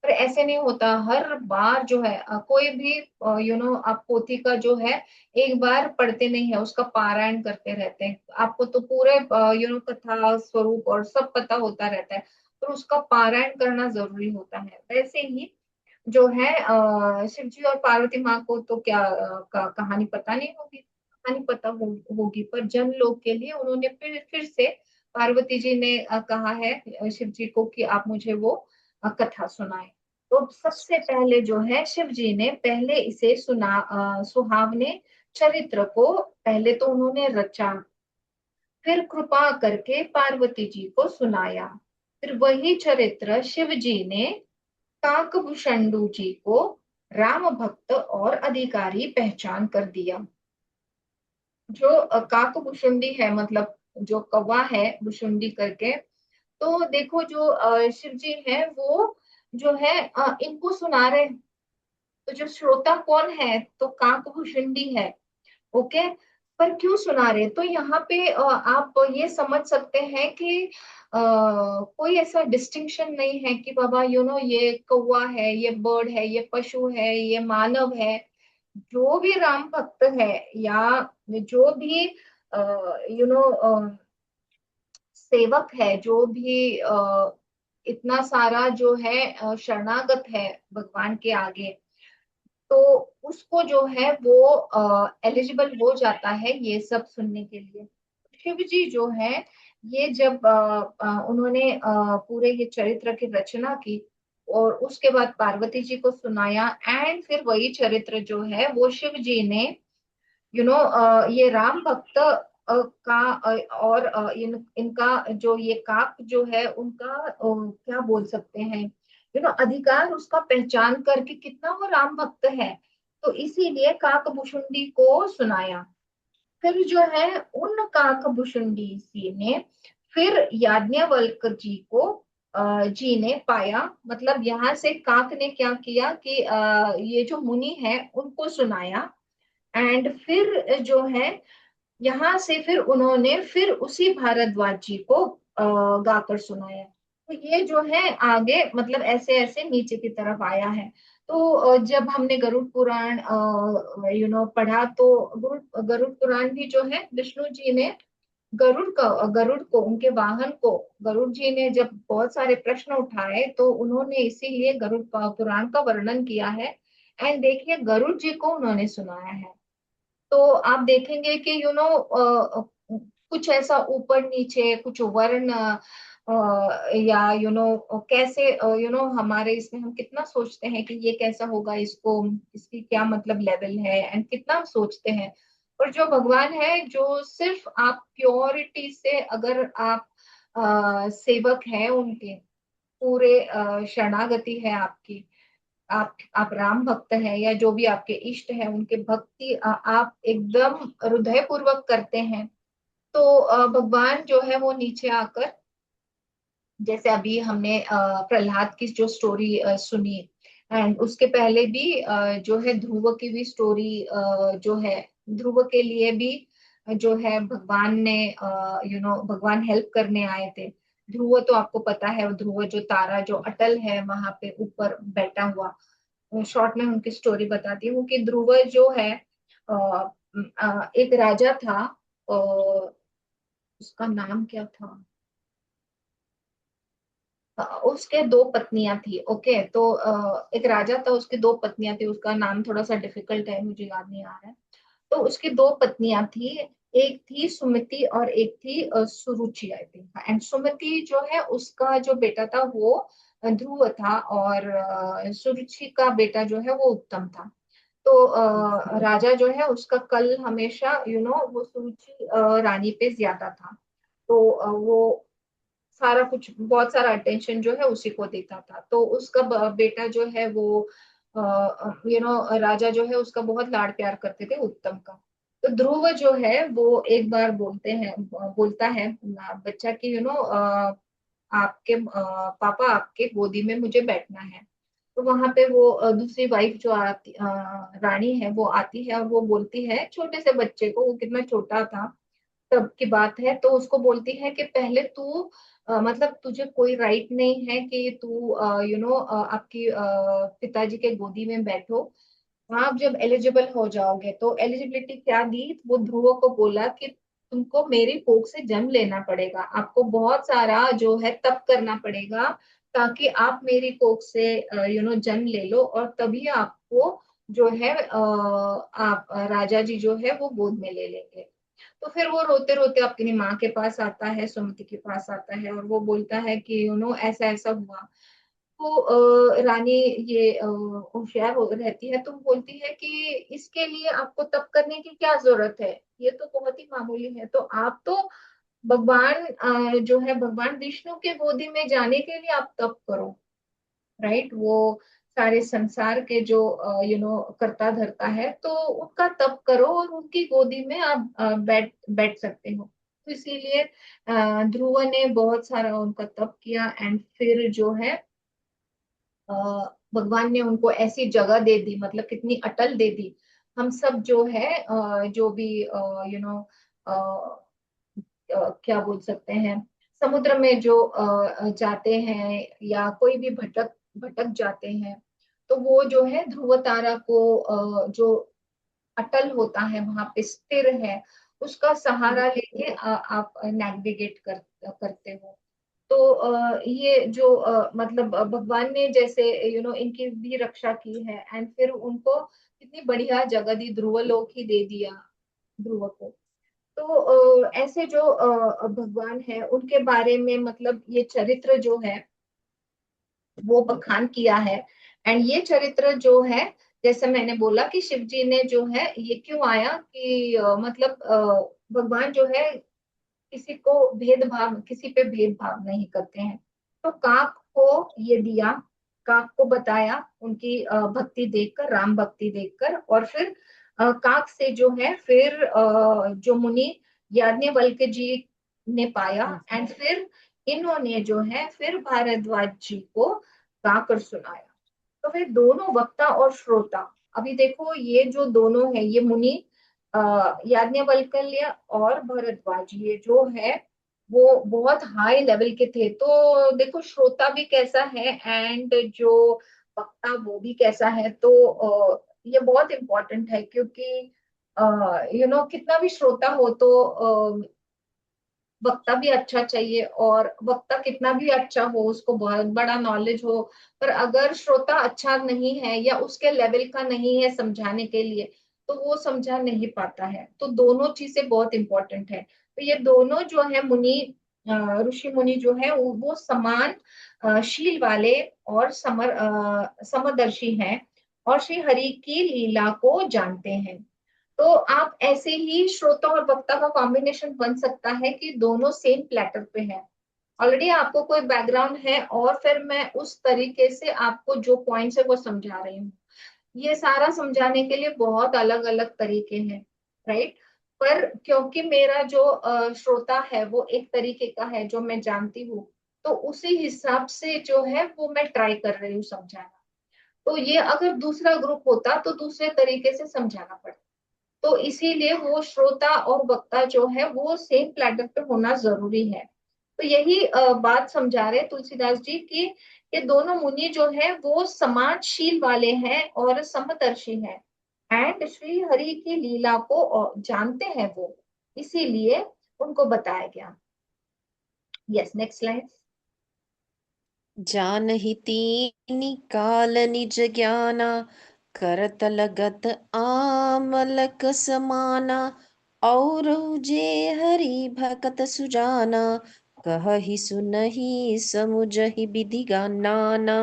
पर ऐसे नहीं होता, हर बार जो है कोई भी आप पोथी का जो है एक बार पढ़ते नहीं है, उसका पारायण करते रहते हैं। आपको तो पूरे कथा स्वरूप और सब पता होता रहता है, पर उसका पारायण करना जरूरी होता है। वैसे ही जो है शिव जी और पार्वती माँ को तो क्या कहानी पता नहीं होगी, कहानी पता होगी, पर जन लोग के लिए उन्होंने फिर से पार्वती जी ने कहा है शिव जी को कि आप मुझे वो कथा सुनाए। तो सबसे पहले जो है शिव जी ने पहले इसे सुहावने चरित्र को पहले तो उन्होंने रचा, फिर कृपा करके पार्वती जी को सुनाया। फिर वही चरित्र शिव जी ने काकभूषणु जी को राम भक्त और अधिकारी पहचान कर दिया। जो काकभूषुंडी है, मतलब जो कौवा है भुषुंडी करके, तो देखो जो शिव जी है वो जो है इनको सुना रहे। तो जो श्रोता कौन है, तो काकभूषुंडी है। ओके। पर क्यों सुना रहे, तो यहाँ पे आप ये समझ सकते हैं कि कोई ऐसा डिस्टिंक्शन नहीं है कि बाबा ये कौवा है, ये बर्ड है, ये पशु है, ये मानव है, जो भी राम भक्त है, या जो भी यू नो सेवक है, जो भी इतना सारा जो है शरणागत है भगवान के आगे, तो उसको जो है वो एलिजिबल हो जाता है ये सब सुनने के लिए। शिव जी जो है, ये जब उन्होंने पूरे ये चरित्र की रचना की, और उसके बाद पार्वती जी को सुनाया, एंड फिर वही चरित्र जो है वो शिव जी ने ये राम भक्त का और इनका जो ये काक जो है उनका क्या बोल सकते हैं, अधिकार उसका पहचान करके कितना वो राम भक्त है, तो इसीलिए काकभूषुंडी को सुनाया। फिर जो है उन काकभूषुंडी जी ने फिर याज्ञवल्क्य जी को जी ने पाया, मतलब यहाँ से काक ने क्या किया कि ये जो मुनि है उनको सुनाया, एंड फिर जो है यहाँ से फिर उन्होंने फिर उसी भारद्वाज जी को गाकर सुनाया। तो ये जो है आगे मतलब ऐसे ऐसे नीचे की तरफ आया है। तो जब हमने गरुड़ पुराण पढ़ा, तो गरुड़ पुराण भी जो है विष्णु जी ने गरुड़ को, उनके वाहन को, गरुड़ जी ने जब बहुत सारे प्रश्न उठाए तो उन्होंने इसीलिए गरुड़ पुराण का वर्णन किया है। एंड देखिए गरुड़ जी को उन्होंने सुनाया है। तो आप देखेंगे कि कुछ ऐसा ऊपर नीचे कुछ वर्ण या कैसे हमारे इसमें हम कितना सोचते हैं कि ये कैसा होगा, इसको इसकी क्या मतलब लेवल है, एंड कितना हम सोचते हैं। और जो भगवान है, जो सिर्फ आप प्योरिटी से अगर आप सेवक हैं उनके, पूरे शरणागति है आपकी, आप राम भक्त हैं, या जो भी आपके इष्ट है उनके भक्ति आप एकदम हृदय पूर्वक करते हैं, तो भगवान जो है वो नीचे आकर, जैसे अभी हमने प्रहलाद की जो स्टोरी सुनी, एंड उसके पहले भी जो है ध्रुव की भी स्टोरी जो है, ध्रुव के लिए भी जो है भगवान ने भगवान हेल्प करने आए थे। ध्रुव तो आपको पता है, ध्रुव जो तारा जो अटल है वहां पे ऊपर बैठा हुआ, शॉर्ट में उनकी स्टोरी बताती हूँ कि ध्रुव जो है एक राजा था, उसका नाम क्या था, उसके दो पत्नियां थी। ओके, तो एक राजा था, उसके दो पत्नियां थी, उसका नाम थोड़ा सा डिफिकल्ट है, मुझे याद नहीं आ रहा है। तो उसकी दो पत्नियां थी, एक थी सुमति और एक थी सुरुचि, आई थिंक। एंड सुमति जो है उसका जो बेटा था वो ध्रुव था, और सुरुचि का बेटा जो है वो उत्तम था। तो राजा जो है उसका कल हमेशा वो सुरुचि रानी पे ज्यादा था। तो वो सारा कुछ, बहुत सारा अटेंशन जो है उसी को देता था। तो उसका बेटा जो है वो राजा जो है उसका बहुत लाड प्यार करते थे उत्तम का। तो ध्रुव जो है वो एक बार बोलता है बच्चा कि आपके पापा आपके गोदी में मुझे बैठना है। तो वहां पे वो दूसरी वाइफ जो रानी है वो आती है, और वो बोलती है छोटे से बच्चे को, वो कितना छोटा था तब की बात है, तो उसको बोलती है कि पहले तू मतलब तुझे कोई राइट नहीं है कि तू आपकी पिताजी के गोदी में बैठो। आप जब एलिजिबल हो जाओगे, तो एलिजिबिलिटी क्या दी, वो ध्रुव को बोला कि तुमको मेरी कोख से जन्म लेना पड़ेगा, आपको बहुत सारा जो है तप करना पड़ेगा, ताकि आप मेरी कोख से जन्म ले लो, और तभी आपको जो है आप राजा जी जो है वो गोद में ले लेंगे। तो फिर वो रोते रोते अपनी माँ के पास आता है, सुमति के पास आता है, और वो बोलता है कि ऐसा ऐसा हुआ। तो रानी ये होशियार रहती है, तो वो बोलती है कि इसके लिए आपको तप करने की क्या जरूरत है, ये तो बहुत ही मामूली है। तो आप तो भगवान जो है भगवान विष्णु के गोदी में जाने के लिए आप तप करो, राइट। वो सारे संसार के जो करता धरता है, तो उनका तप करो और उनकी गोदी में आप बैठ बैठ सकते हो। तो इसीलिए ध्रुव ने बहुत सारा उनका तप किया, एंड फिर जो है अ, भगवान ने उनको ऐसी जगह दे दी, मतलब कितनी अटल दे दी। हम सब जो है जो भी यू नो क्या बोल सकते हैं, समुद्र में जो जाते हैं, या कोई भी भटक भटक जाते हैं, तो वो जो है ध्रुव तारा को जो अटल होता है, वहां पे स्थिर है, उसका सहारा लेके आप नेविगेट करते हो। तो ये जो मतलब भगवान ने जैसे इनकी भी रक्षा की है, एंड फिर उनको कितनी बढ़िया जगह दी, ध्रुवलोक ही दे दिया ध्रुव को। तो ऐसे जो भगवान है उनके बारे में मतलब ये चरित्र जो है वो बखान किया है। एंड ये चरित्र जो है, जैसे मैंने बोला कि शिव जी ने जो है ये क्यों आया कि मतलब भगवान जो है किसी को भेदभाव, किसी पे भेदभाव नहीं करते हैं। तो काक को ये दिया, काक को बताया उनकी भक्ति देखकर, राम भक्ति देखकर, और फिर काक से जो है फिर जो मुनि याज्ञवल्क्य जी ने पाया, एंड फिर इन्होंने जो है फिर भारद्वाज जी को गाकर सुनाया। तो वे दोनों वक्ता और श्रोता, अभी देखो ये जो दोनों है, ये मुनि याज्ञवल्क्य और भरद्वाज, ये जो है वो बहुत हाई लेवल के थे। तो देखो श्रोता भी कैसा है एंड जो वक्ता वो भी कैसा है। तो ये बहुत इंपॉर्टेंट है, क्योंकि कितना भी श्रोता हो तो वक्ता भी अच्छा चाहिए, और वक्ता कितना भी अच्छा हो, उसको बहुत बड़ा नॉलेज हो, पर अगर श्रोता अच्छा नहीं है या उसके लेवल का नहीं है समझाने के लिए, तो वो समझा नहीं पाता है। तो दोनों चीजें बहुत इंपॉर्टेंट है। तो ये दोनों जो है मुनि, ऋषि मुनि जो है वो समान शील वाले और समदर्शी हैं, और श्री हरि की लीला को जानते हैं। तो आप ऐसे ही श्रोता और वक्ता का कॉम्बिनेशन बन सकता है कि दोनों सेम प्लेटर पे है। ऑलरेडी आपको कोई बैकग्राउंड है, और फिर मैं उस तरीके से आपको जो पॉइंट्स है वो समझा रही हूँ। ये सारा समझाने के लिए बहुत अलग अलग तरीके हैं, राइट। पर क्योंकि मेरा जो श्रोता है वो एक तरीके का है जो मैं जानती हूँ, तो उसी हिसाब से जो है वो मैं ट्राई कर रही हूँ समझाना। तो ये अगर दूसरा ग्रुप होता तो दूसरे तरीके से समझाना पड़ता। तो इसीलिए वो श्रोता और वक्ता जो है वो सेम प्लेटर पे होना जरूरी है। तो यही बात समझा रहे तुलसीदास जी कि ये दोनों मुनि जो है वो समाजशील वाले हैं और समदर्शी हैं, एंड श्री हरि की लीला को जानते हैं वो, इसीलिए उनको बताया गया। Yes, next line. जानहि तीनि काल निज ज्ञाना, करतलगत आमलक समाना। और जे हरि भकत सुजाना, कहहि सुनहि समुझहि विधि नाना।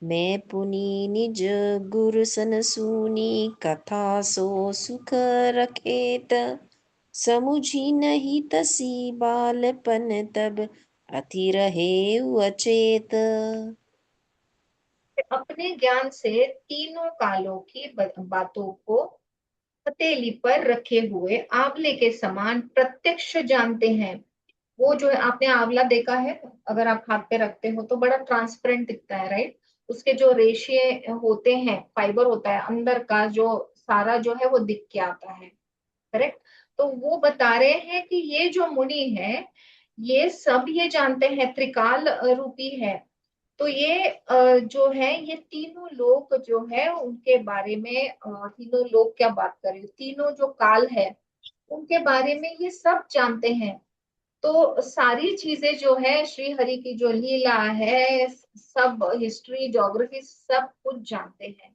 मैं पुनि निज गुरु सन सुनी, कथा सो सुख रखेत। समुझी नहीं तसी बालपन तब, अति रहे अचेत। अपने ज्ञान से तीनों कालों की बातों को हथेली पर रखे हुए आंवले के समान प्रत्यक्ष जानते हैं। वो जो है, आपने आंवला देखा है, अगर आप हाथ पे रखते हो तो बड़ा ट्रांसपेरेंट दिखता है, राइट। उसके जो रेशे होते हैं, फाइबर होता है अंदर का, जो सारा जो है वो दिख के आता है, करेक्ट। तो वो बता रहे हैं कि ये जो मुनि है, ये सब ये जानते हैं, त्रिकाल रूपी है। तो ये जो है ये तीनों लोग जो है उनके बारे में, तीनों लोग क्या बात करें, तीनों जो काल है उनके बारे में ये सब जानते हैं। तो सारी चीजें जो है श्री हरि की जो लीला है, सब हिस्ट्री ज्योग्राफी सब कुछ जानते हैं।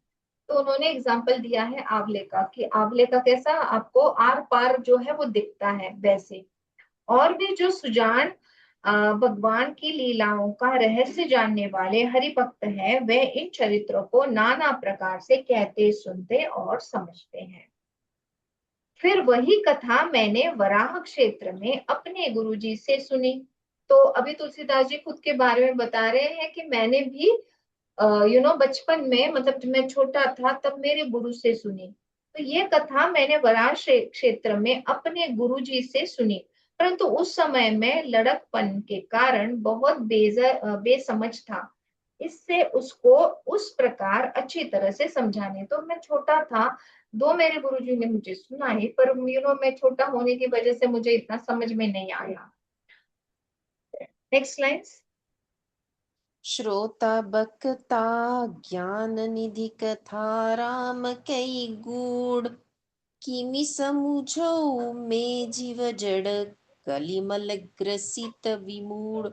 तो उन्होंने एग्जाम्पल दिया है आंवले का, कि आंवले का कैसा आपको आर पार जो है वो दिखता है, वैसे। और भी जो सुजान भगवान की लीलाओं का रहस्य जानने वाले हरि भक्त हैं, वे इन चरित्रों को नाना प्रकार से कहते, सुनते और समझते हैं। फिर वही कथा मैंने वराह क्षेत्र में अपने गुरुजी से सुनी। तो अभी तुलसीदास जी खुद के बारे में बता रहे हैं कि मैंने भी बचपन में, मतलब जब मैं छोटा था तब मेरे गुरु से सुनी। तो ये कथा मैंने वराह क्षेत्र में अपने गुरुजी से सुनी, परंतु उस समय में लड़कपन के कारण बहुत बेसमझ था। इससे उसको उस प्रकार अच्छी तरह से समझाने, तो मैं छोटा था, दो मेरे गुरुजी ने मुझे सुनाई, पर मैं छोटा होने की वजह से मुझे इतना समझ में नहीं आया। Next lines. श्रोता बक्ता ज्ञान निधि कथा, राम कई गूढ़। किमि समुझौ में जीव जड़, कलिमल ग्रसित विमूढ़।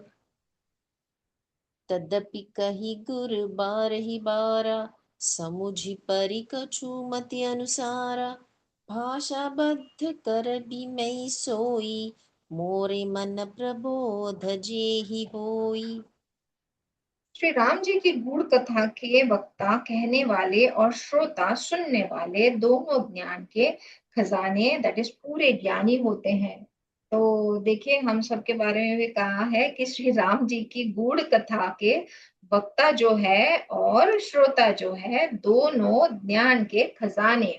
तदपि कही गुर बारहि बारा, समुझि परि कछु मति अनुसारा। भाषा बद्ध कर बिमई सोई, मोरे मन प्रबोध जेहि होई। श्री राम जी की गूढ़ कथा के वक्ता कहने वाले और श्रोता सुनने वाले दोनों ज्ञान के खजाने, दैट इज पूरे ज्ञानी होते हैं। तो देखिए, हम सबके बारे में भी कहा है कि श्री राम जी की गूढ़ कथा के वक्ता जो है और श्रोता जो है, दोनों ज्ञान के खजाने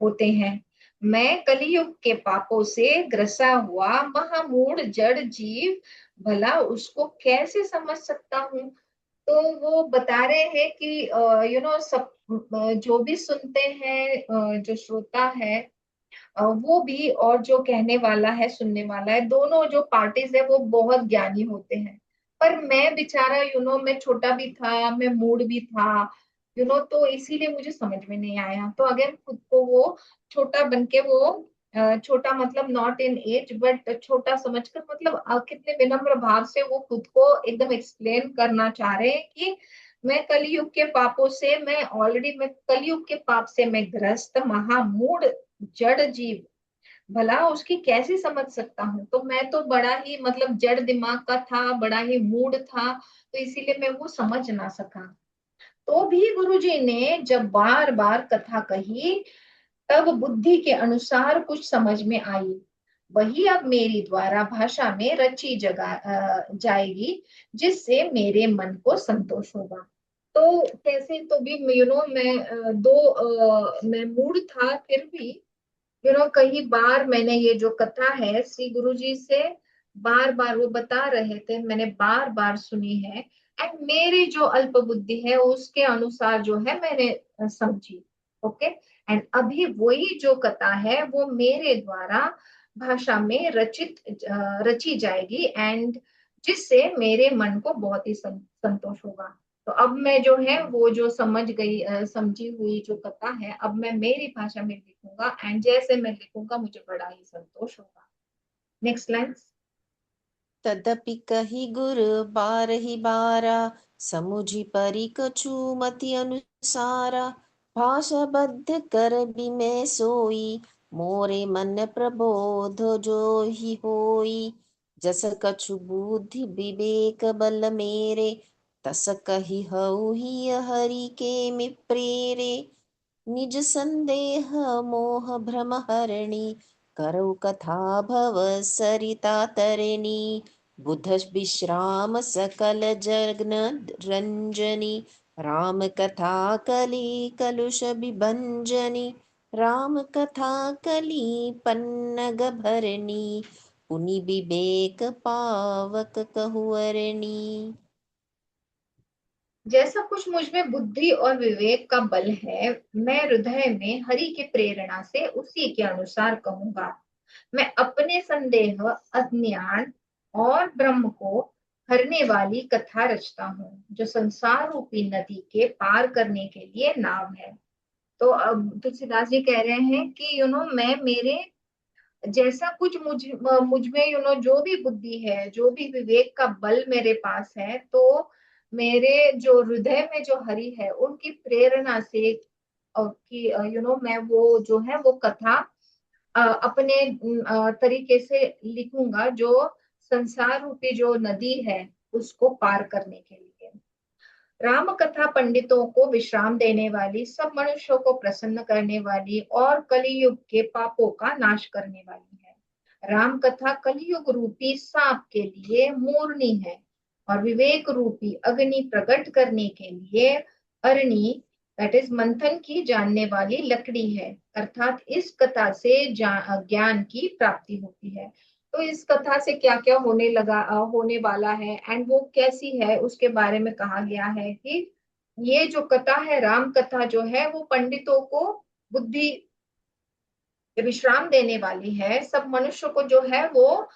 होते हैं। मैं कलियुग के पापों से ग्रसा हुआ महामूढ़ जड़ जीव भला उसको कैसे समझ सकता हूँ। तो वो बता रहे हैं कि सब जो भी सुनते हैं, जो श्रोता है, वो भी, और जो कहने वाला है, सुनने वाला है, दोनों जो पार्टीज है वो बहुत ज्ञानी होते हैं। पर मैं बेचारा, मैं छोटा भी था, मैं मूड भी था, तो इसीलिए मुझे समझ में नहीं आया। तो अगर खुद को वो छोटा बन के वो छोटा मतलब नॉट इन एज बट छोटा समझकर, मतलब कितने विनम्र भाव से वो खुद को एकदम एक्सप्लेन करना चाह रहे हैं कि मैं कलयुग के पापों से, मैं कलयुग के पाप से मैं ग्रस्त महामूढ़ जड़ जीव भला उसकी कैसे समझ सकता हूँ। तो मैं तो बड़ा ही मतलब जड़ दिमाग का था, बड़ा ही मूड था, तो इसीलिए मैं वो समझ ना सका। तो भी गुरुजी ने जब बार बार कथा कही, तब बुद्धि के अनुसार कुछ समझ में आई। वही अब मेरी द्वारा भाषा में रची जाएगी, जिससे मेरे मन को संतोष होगा। तो कैसे तो भी मैं मैं मूड था, फिर भी कई बार मैंने ये जो कथा है श्री गुरु जी से बार बार वो बता रहे थे, मैंने बार बार सुनी है। एंड मेरी जो अल्प बुद्धि है उसके अनुसार जो है मैंने समझी। ओके। एंड अभी वही जो कथा है वो मेरे द्वारा भाषा में रची जाएगी, एंड जिससे मेरे मन को बहुत ही संतोष होगा। तो अब मैं जो है वो जो समझ गई, समझी हुई जो कथा है, अब मैं मेरी भाषा में लिखूंगा, एंड जैसे मैं लिखूंगा मुझे बड़ा ही संतोष होगा। Next line. तदपि कही गुर बारहि बारा, समुझि परि कछु मति अनुसारा। भाषा बद्ध कर बिमै सोई, मोरे मन प्रबोध जो ही होई। जस कछु बुद्धि विवेक बल मेरे, तस कही हऊ ही हरि के मि प्रेरे। निज संदेह मोह भ्रम हरणी, करौ कथा भव सरिता तरिणी। बुध विश्राम सकल जगन रंजनी, राम कथा कली कलुष विभंजनी। राम कथा कली पन्नग भरनी, पुनि विवेक पावक कहुअरनी। जैसा कुछ मुझ में बुद्धि और विवेक का बल है, मैं हृदय में हरि की प्रेरणा से उसी के अनुसार कहूंगा। मैं अपने संदेह, अज्ञान और ब्रह्म को हरने वाली कथा रचता हूँ, जो संसार रूपी नदी के पार करने के लिए नाव है। तो अब तुलसीदास जी कह रहे हैं कि मैं मेरे जैसा कुछ मुझ में जो भी बुद्धि है, जो भी विवेक का बल मेरे पास है, तो मेरे जो हृदय में जो हरि है उनकी प्रेरणा से कि मैं वो जो है वो कथा अपने तरीके से लिखूंगा, जो संसार रूपी जो नदी है उसको पार करने के लिए। राम कथा पंडितों को विश्राम देने वाली, सब मनुष्यों को प्रसन्न करने वाली और कलियुग के पापों का नाश करने वाली है। राम कथा कलियुग रूपी सांप के लिए मोरनी है, और विवेक रूपी अग्नि प्रकट करने के लिए अरणी, दैट इज मंथन की जानने वाली लकड़ी है। अर्थात इस कथा से ज्ञान की प्राप्ति होती है। तो इस कथा से क्या क्या होने वाला है एंड वो कैसी है उसके बारे में कहा गया है कि ये जो कथा है, राम कथा जो है, वो पंडितों को बुद्धि विश्राम देने वाली है, सब मनुष्य को जो है वो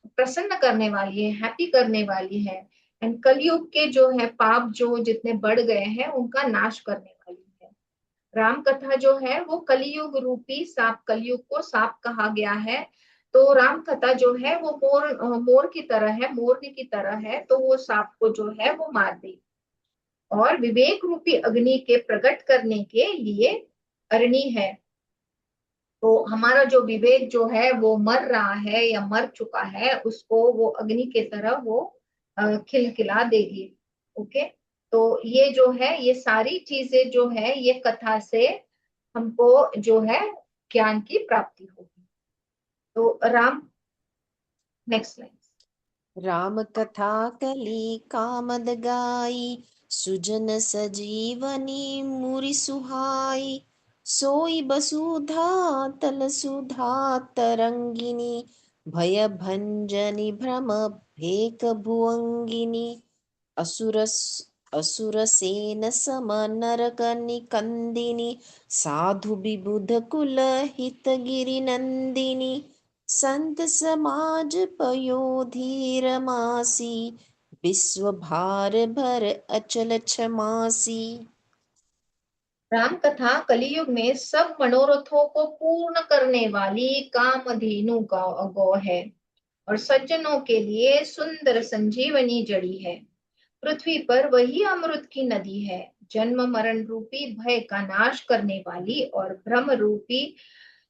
प्रसन्न करने वाली है, हैप्पी करने वाली है। एंड कलयुग के जो है पाप जो जितने बढ़ गए हैं उनका नाश करने वाली है। राम कथा जो है वो कलयुग रूपी सांप, कलयुग को सांप कहा गया है। तो राम कथा जो है वो मोर की तरह है, मोरनी की तरह है, तो वो सांप को जो है वो मार दी, और विवेक रूपी अग्नि के प्रकट करने के लिए अरणी है। तो हमारा जो विवेक जो है वो मर रहा है या मर चुका है, उसको वो अग्नि के तरह वो खिलखिला देगी। ओके। तो ये जो है, ये सारी चीजें जो है ये कथा से हमको जो है ज्ञान की प्राप्ति होगी। तो राम, नेक्स्ट लाइन। राम कथा कली कामद गाई, सुजन सजीवनी मुरि सुहाई। सोई बसुधा तल सुधा तरंगिनी, भय भंजनी भ्रम भेक भुअंगिनी। असुरस असुरसेन सम नरक निकंदिनी, साधु विबुध कुल हित गिरि नंदिनी। संत समाज पयोधीर मासी, विश्व भार भर अचल क्षमासी। राम कथा कलयुग में सब मनोरथों को पूर्ण करने वाली कामधेनु गौ है, और सज्जनों के लिए सुंदर संजीवनी जड़ी है। पृथ्वी पर वही अमृत की नदी है, जन्म मरण रूपी भय का नाश करने वाली, और ब्रह्म रूपी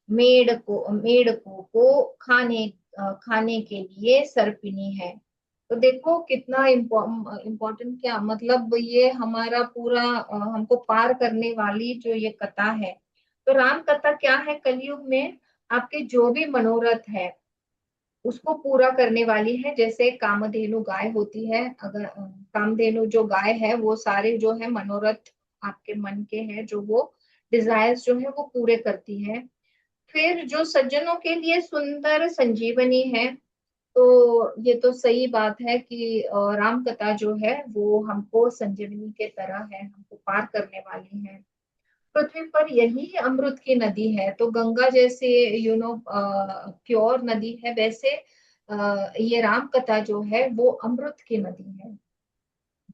मेढकों को खाने के लिए सर्पिनी है। तो देखो कितना इम्पोर्टेंट, क्या मतलब, ये हमारा पूरा हमको पार करने वाली जो ये कथा है। तो राम कथा क्या है, कलयुग में आपके जो भी मनोरथ है उसको पूरा करने वाली है। जैसे कामधेनु गाय होती है, अगर कामधेनु जो गाय है वो सारे जो है मनोरथ आपके मन के हैं, जो वो डिजायर्स जो है वो पूरे करती है। फिर जो सज्जनों के लिए सुंदर संजीवनी है। तो ये तो सही बात है कि राम कथा जो है वो हमको संजीवनी के तरह है, हमको पार करने वाली है। पृथ्वी पर यही अमृत की नदी है। तो गंगा जैसे प्योर नदी है, वैसे ये राम कथा जो है वो अमृत की नदी है।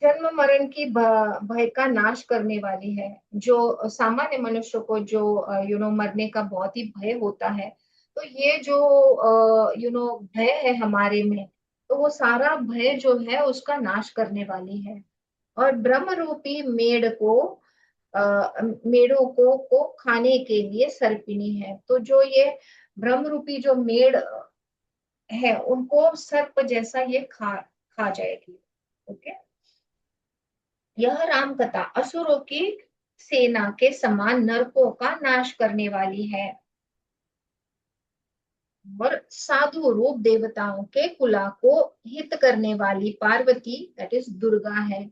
जन्म मरण की भय का नाश करने वाली है। जो सामान्य मनुष्य को जो मरने का बहुत ही भय होता है, तो ये जो भय है हमारे में, तो वो सारा भय जो है उसका नाश करने वाली है। और ब्रह्म रूपी मेढों को खाने के लिए सर्पिणी है। तो जो ये ब्रह्म रूपी जो मेढ है उनको सर्प जैसा ये खा खा जाएगी। ओके। यह राम कथा असुरों की सेना के समान नरकों का नाश करने वाली है, और साधु रूप देवताओं के कुला को हित करने वाली पार्वती, दैट इज दुर्गा है।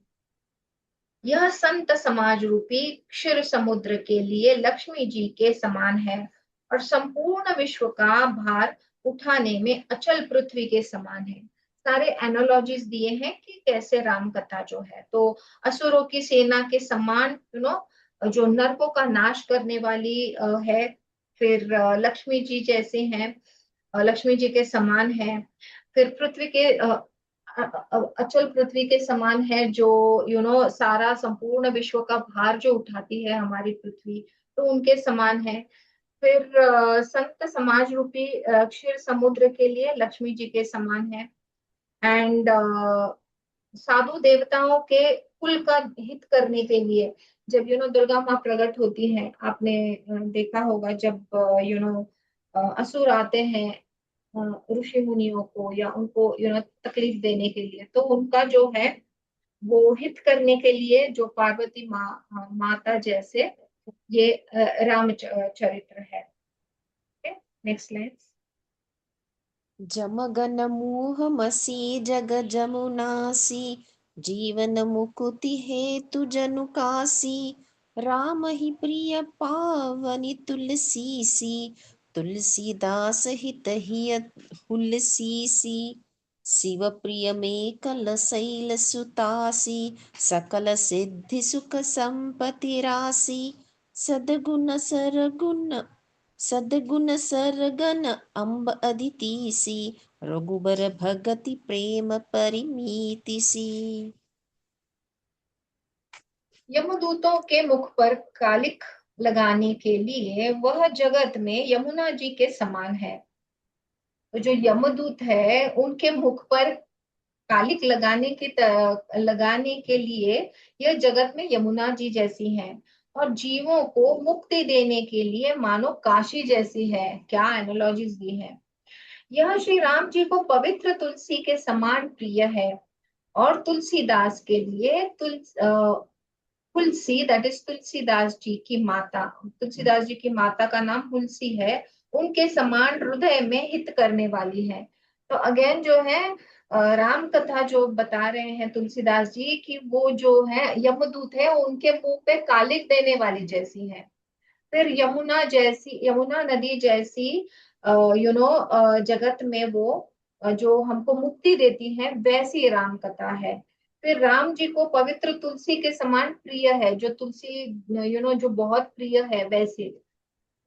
यह संत समाज रूपी क्षीर समुद्र के लिए लक्ष्मी जी के समान है, और संपूर्ण विश्व का भार उठाने में अचल पृथ्वी के समान है। सारे एनालॉजीज दिए हैं कि कैसे राम कथा जो है, तो असुरों की सेना के समान जो नरकों का नाश करने वाली है। फिर लक्ष्मी जी जैसे हैं, लक्ष्मी जी के समान है। फिर पृथ्वी के अचल पृथ्वी के समान है, जो सारा संपूर्ण विश्व का भार जो उठाती है हमारी पृथ्वी, तो उनके समान है। फिर संत समाज रूपी क्षीर समुद्र के लिए लक्ष्मी जी के समान है। एंड साधु देवताओं के कुल का हित करने के लिए, जब दुर्गा माँ प्रकट होती है, आपने देखा होगा, जब असुर आते हैं ऋषि मुनियों को या उनको तकलीफ देने के लिए, तो उनका जो है वो हित करने के लिए जो पार्वती माता जैसे ये चरित्र है। Next line. जमगन मुह मसी जग जमुनासी, जीवन मुकुति हेतु जनु कासी। राम ही प्रिय पावनी तुलसी सी, तुलसीदास हित हिय हुलसीसी। शिव प्रिय में कल शैल सुतासी, सकल सिद्धि सुख संपत्ति राशि। सदगुण सरगुण सद्गुण सरगन अम्ब अदितिसी, रघुबर भगति प्रेम परिमीतिसी। यमदूतों के मुख पर कालिक लगाने के लिए वह जगत में यमुना जी के समान है। तो जो यमदूत है उनके मुख पर कालिक लगाने के लिए यह जगत में यमुना जी जैसी है, और जीवों को मुक्ति देने के लिए मानो काशी जैसी है। क्या एनालॉजीज दी है। यह श्री राम जी को पवित्र तुलसी के समान प्रिय है, और तुलसीदास के लिए तुलसी दैट इज तुलसीदास जी की माता, तुलसीदास जी की माता का नाम तुलसी है, उनके समान हृदय में हित करने वाली है। तो अगेन जो है राम कथा जो बता रहे हैं तुलसीदास जी की, वो जो है यमदूत है उनके मुंह पे कालिक देने वाली जैसी है। फिर यमुना नदी जैसी जगत में वो जो हमको मुक्ति देती है, वैसी राम कथा है। फिर राम जी को पवित्र तुलसी के समान प्रिय है, जो तुलसी जो बहुत प्रिय है वैसे।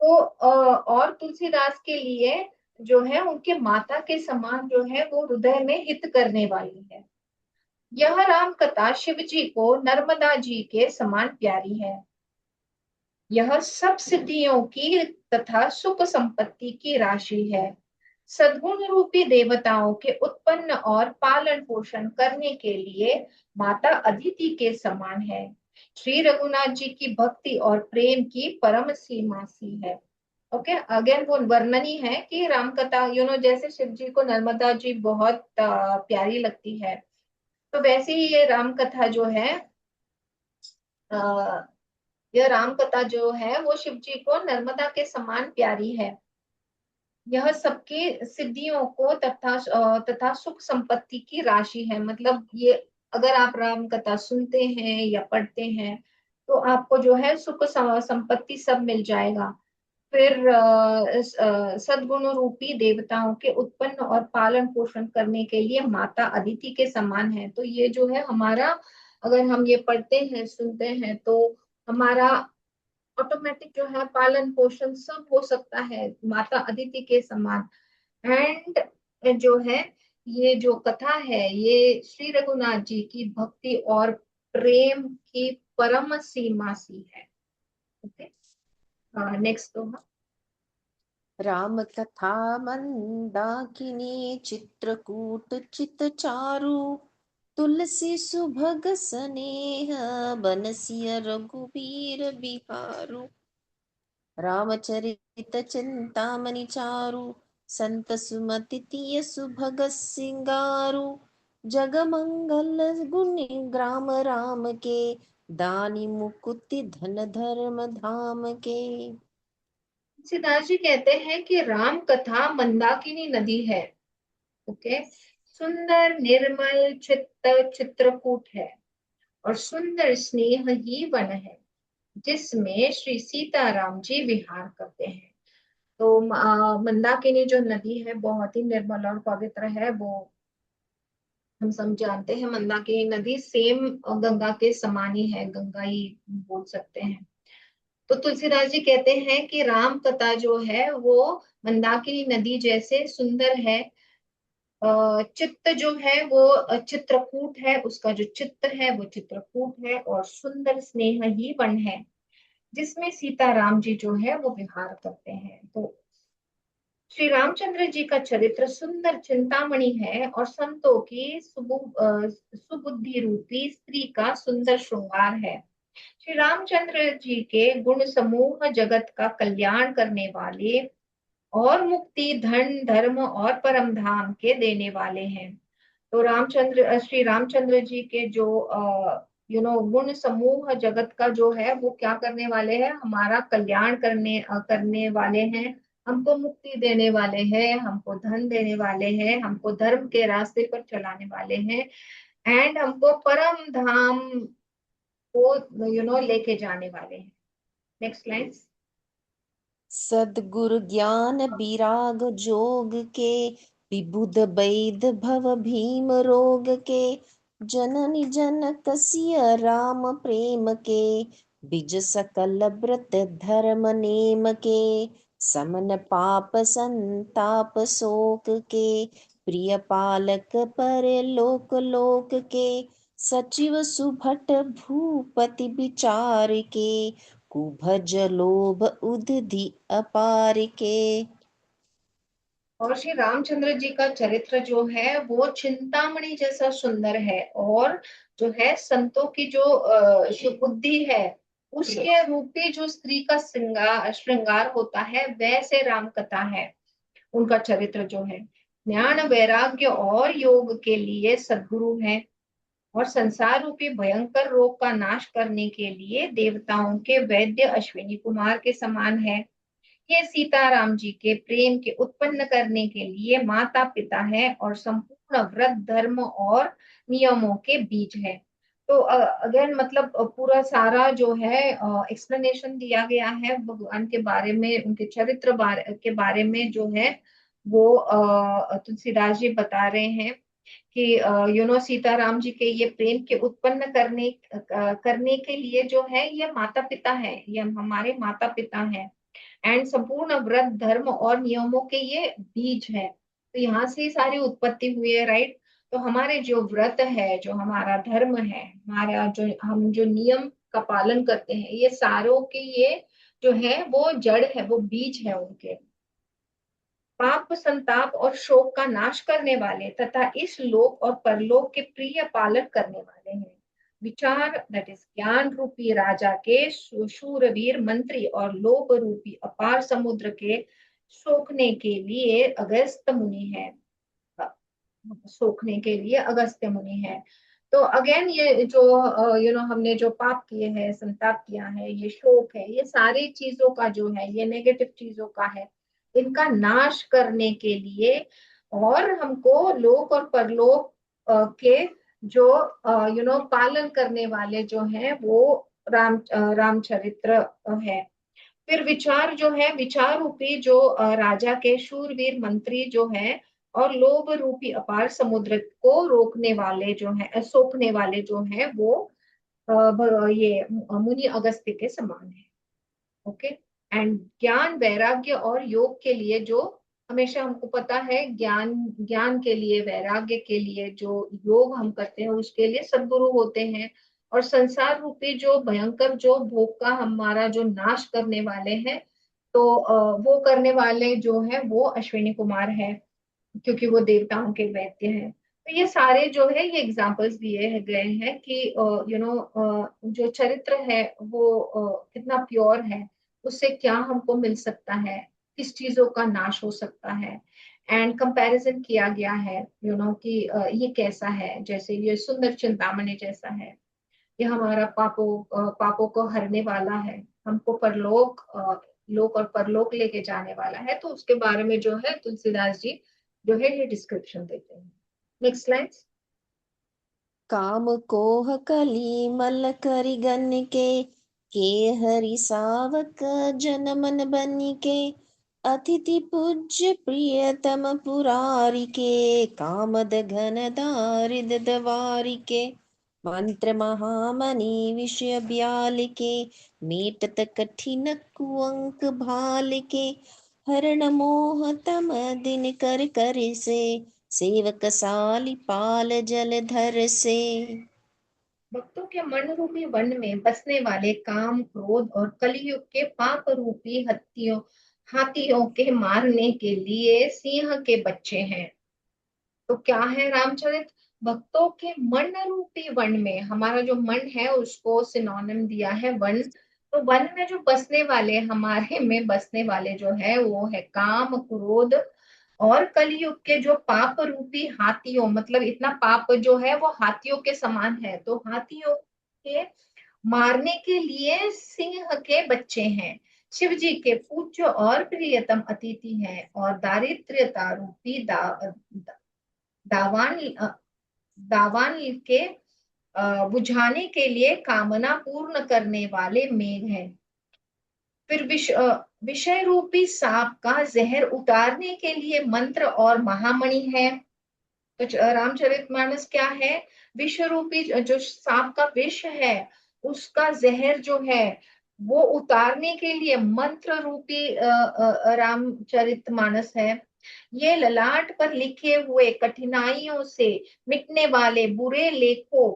तो और तुलसीदास के लिए जो है उनके माता के समान जो है वो हृदय में हित करने वाली है। यह राम कथा शिव जी को नर्मदा जी के समान प्यारी है। यह सब सिद्धियों की तथा सुख संपत्ति की राशि है। सद्गुण रूपी देवताओं के उत्पन्न और पालन पोषण करने के लिए माता अदिति के समान है। श्री रघुनाथ जी की भक्ति और प्रेम की परम सीमा सी है। ओके, अगेन वो वर्णनी है कि राम कथा जैसे शिव जी को नर्मदा जी बहुत प्यारी लगती है, तो वैसे ही ये राम कथा जो है यह राम कथा जो है वो शिव जी को नर्मदा के समान प्यारी है। यह सबके सिद्धियों को तथा सुख संपत्ति की राशि है। मतलब ये अगर आप राम कथा सुनते हैं या पढ़ते हैं तो आपको जो है सुख संपत्ति सब मिल जाएगा। फिर सद्गुण रूपी देवताओं के उत्पन्न और पालन पोषण करने के लिए माता अदिति के समान है। तो ये जो है हमारा, अगर हम ये पढ़ते हैं सुनते हैं तो हमारा ऑटोमेटिक जो है पालन पोषण सब हो सकता है माता अदिति के समान। एंड जो है ये जो कथा है ये श्री रघुनाथ जी की भक्ति और प्रेम की परम सीमा सी है। ओके, नेक्स्ट तो राम कथा मंदाकिनी चित्रकूट चित चारु, तुलसी सुभग स्नेह बनसिय रघुबीर बिहारु। रामचरित चिंतामणि चारु, संत सुमति तिय सुभग सिंगारु। जग मंगल गुण ग्राम राम के, दानी मुकुति धन धर्म धाम के। तुलसीदास जी कहते हैं कि राम कथा मंदाकिनी नदी है। ओके, सुंदर निर्मल चित्रकूट है, और सुंदर स्नेह ही वन है जिसमें श्री सीताराम जी विहार करते हैं। तो मंदाकिनी जो नदी है बहुत ही निर्मल और पवित्र है। वो हम सब जानते हैं मंदाकिनी नदी सेम गंगा के समान ही है, गंगा ही बोल सकते हैं। तो तुलसीदास जी कहते हैं कि राम कथा जो है वो मंदाकिनी नदी जैसे सुंदर है। चित्त जो है वो चित्रकूट है, उसका जो चित्त है वो चित्रकूट है, और सुंदर स्नेह ही वन है जिसमें सीताराम जी जो है वो विहार करते हैं। तो श्री रामचंद्र जी का चरित्र सुंदर चिंतामणि है, और संतों की सुबुद्धि रूपी स्त्री का सुंदर श्रृंगार है। श्री रामचंद्र जी के गुण समूह जगत का कल्याण करने वाले, और मुक्ति धन धर्म और परम धाम के देने वाले हैं। तो श्री रामचंद्र जी के जो गुण समूह जगत का जो है वो क्या करने वाले हैं, हमारा कल्याण करने वाले हैं, हमको मुक्ति देने वाले हैं, हमको धन देने वाले हैं, हमको धर्म के रास्ते पर चलाने वाले हैं, एंड हमको परम धाम को लेके जाने वाले हैं। Next line. सद्गुरु ज्ञान विराग जोग के, विबुध वैद भव भीम रोग के। जननी जनक सिय राम प्रेम के, बिज सकल व्रत धर्म नेम के। समन पाप संताप शोक के, प्रिय पालक पर लोक के। सचिव सुभट भूपति विचार के, कुभज लोभ उदधि अपार के। और श्री रामचंद्र जी का चरित्र जो है वो चिंतामणि जैसा सुंदर है, और जो है संतों की जो सुबुद्धि है उसके रूपी जो स्त्री का श्रृंगार श्रृंगार होता है, वैसे राम कथा है। उनका चरित्र जो है ज्ञान वैराग्य और योग के लिए सद्गुरु है, और संसार रूपी भयंकर रोग का नाश करने के लिए देवताओं के वैद्य अश्विनी कुमार के समान है। ये सीताराम जी के प्रेम के उत्पन्न करने के लिए माता पिता है, और संपूर्ण व्रत धर्म और नियमों के बीज है। तो अगेन मतलब पूरा सारा जो है एक्सप्लेनेशन दिया गया है भगवान के बारे में, उनके चरित्र के बारे में जो है वो तुलसीदास जी बता रहे हैं कि सीताराम जी के ये प्रेम के उत्पन्न करने के लिए जो है ये माता पिता है, ये हमारे माता पिता हैं, एंड संपूर्ण व्रत धर्म और नियमों के ये बीज है। तो यहाँ से ही सारी उत्पत्ति हुई है, राइट। तो हमारे जो व्रत है, जो हमारा धर्म है, हमारा जो हम जो नियम का पालन करते हैं, ये सारों के ये जो है वो जड़ है, वो बीज है उनके। पाप संताप और शोक का नाश करने वाले तथा इस लोक और परलोक के प्रिय पालन करने वाले हैं। विचार दैट इज ज्ञान रूपी राजा के शूरवीर मंत्री और लोभ रूपी अपार समुद्र के सोखने के लिए अगस्त मुनि है। सोखने के लिए अगस्त्य मुनि है। तो अगेन ये जो हमने जो पाप किए हैं, संताप किया है, ये शोक है, ये सारी चीजों का जो है ये नेगेटिव चीजों का है, इनका नाश करने के लिए, और हमको लोक और परलोक के जो पालन करने वाले जो हैं वो रामचरित्र है। फिर विचार जो है, विचार रूपी जो राजा के शूरवीर मंत्री जो है, और लोभ रूपी अपार समुद्र को रोकने वाले जो है, सोखने वाले जो है वो ये मुनि अगस्त्य के समान है। ओके। एंड ज्ञान वैराग्य और योग के लिए जो हमेशा हमको पता है, ज्ञान ज्ञान के लिए, वैराग्य के लिए जो योग हम करते हैं उसके लिए सद्गुरु होते हैं, और संसार रूपी जो भयंकर जो भोग का हमारा जो नाश करने वाले हैं, तो वो करने वाले जो है वो अश्विनी कुमार है, क्योंकि वो देवताओं के वैद्य हैं। तो ये सारे जो है ये एग्जाम्पल्स दिए गए हैं कि जो चरित्र है वो कितना प्योर है, उससे क्या हमको मिल सकता है, किस चीजों का नाश हो सकता है, एंड कंपैरिजन किया गया है कि ये कैसा है, जैसे ये सुंदर चिंतामणि जैसा है, ये हमारा पापों को हरने वाला है, हमको परलोक लोक और परलोक लेके जाने वाला है। तो उसके बारे में जो है तुलसीदास जी जो है ये डिस्क्रिप्शन देते हैं। Next slide. काम कोह कली मल करि गन के हरि सावक जन मन बनि के। अतिथि पूज्य प्रियतम पुरारी के, कामद घन दारिद दवारी के। मंत्र महामणि विषय ब्याल के, मेटत कठिन कुअंक भाल के। हरण मोह तम दिन कर कर से, सेवक साली पाल जलधर से। भक्तों के मन रूपी वन में बसने वाले काम क्रोध और कलयुग के पाप रूपी हाथियों के मारने के लिए सिंह के बच्चे हैं। तो क्या है रामचरित? भक्तों के मन रूपी वन में, हमारा जो मन है उसको सिनोनिम दिया है वन। तो वन में जो बसने वाले, हमारे में बसने वाले जो है वो है काम क्रोध और कलयुग के जो पाप रूपी हाथियों, मतलब इतना पाप जो है वो हाथियों के समान है, तो हाथियों के मारने के लिए सिंह के बच्चे हैं। शिव जी के पूज्य और प्रियतम अतिथि हैं, और दारिद्र्यता रूपी दावान दावान के बुझाने के लिए कामना पूर्ण करने वाले मेघ हैं। फिर विषय रूपी सांप का जहर उतारने के लिए मंत्र और महामणि है। तो रामचरितमानस क्या है? विष रूपी जो सांप का विष है, उसका जहर जो है वो उतारने के लिए मंत्र रूपी रामचरितमानस है। ये ललाट पर लिखे हुए कठिनाइयों से मिटने वाले बुरे लेखों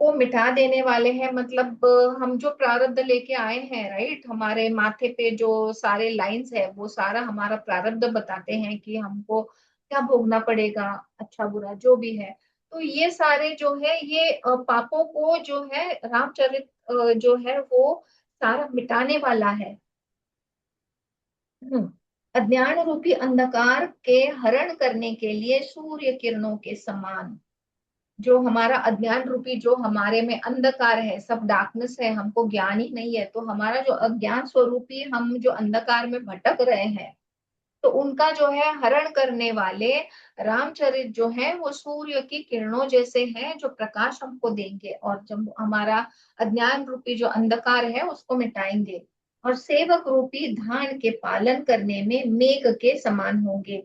को मिटा देने वाले हैं। मतलब हम जो प्रारब्ध लेके आए हैं, राइट, हमारे माथे पे जो सारे लाइंस है वो सारा हमारा प्रारब्ध बताते हैं कि हमको क्या भोगना पड़ेगा, अच्छा बुरा जो भी है। तो ये सारे जो है ये पापों को जो है रामचरित जो है वो सारा मिटाने वाला है। हम्म। अज्ञान रूपी अंधकार के हरण करने के लिए सूर्य किरणों के समान, जो हमारा अज्ञान रूपी जो हमारे में अंधकार है, सब डार्कनेस है, हमको ज्ञान ही नहीं है, तो हमारा जो अज्ञान स्वरूपी हम जो अंधकार में भटक रहे हैं, तो उनका जो है हरण करने वाले रामचरित जो है वो सूर्य की किरणों जैसे हैं, जो प्रकाश हमको देंगे और जब हमारा अज्ञान रूपी जो अंधकार है उसको मिटाएंगे। और सेवक रूपी धान के पालन करने में मेघ के समान होंगे।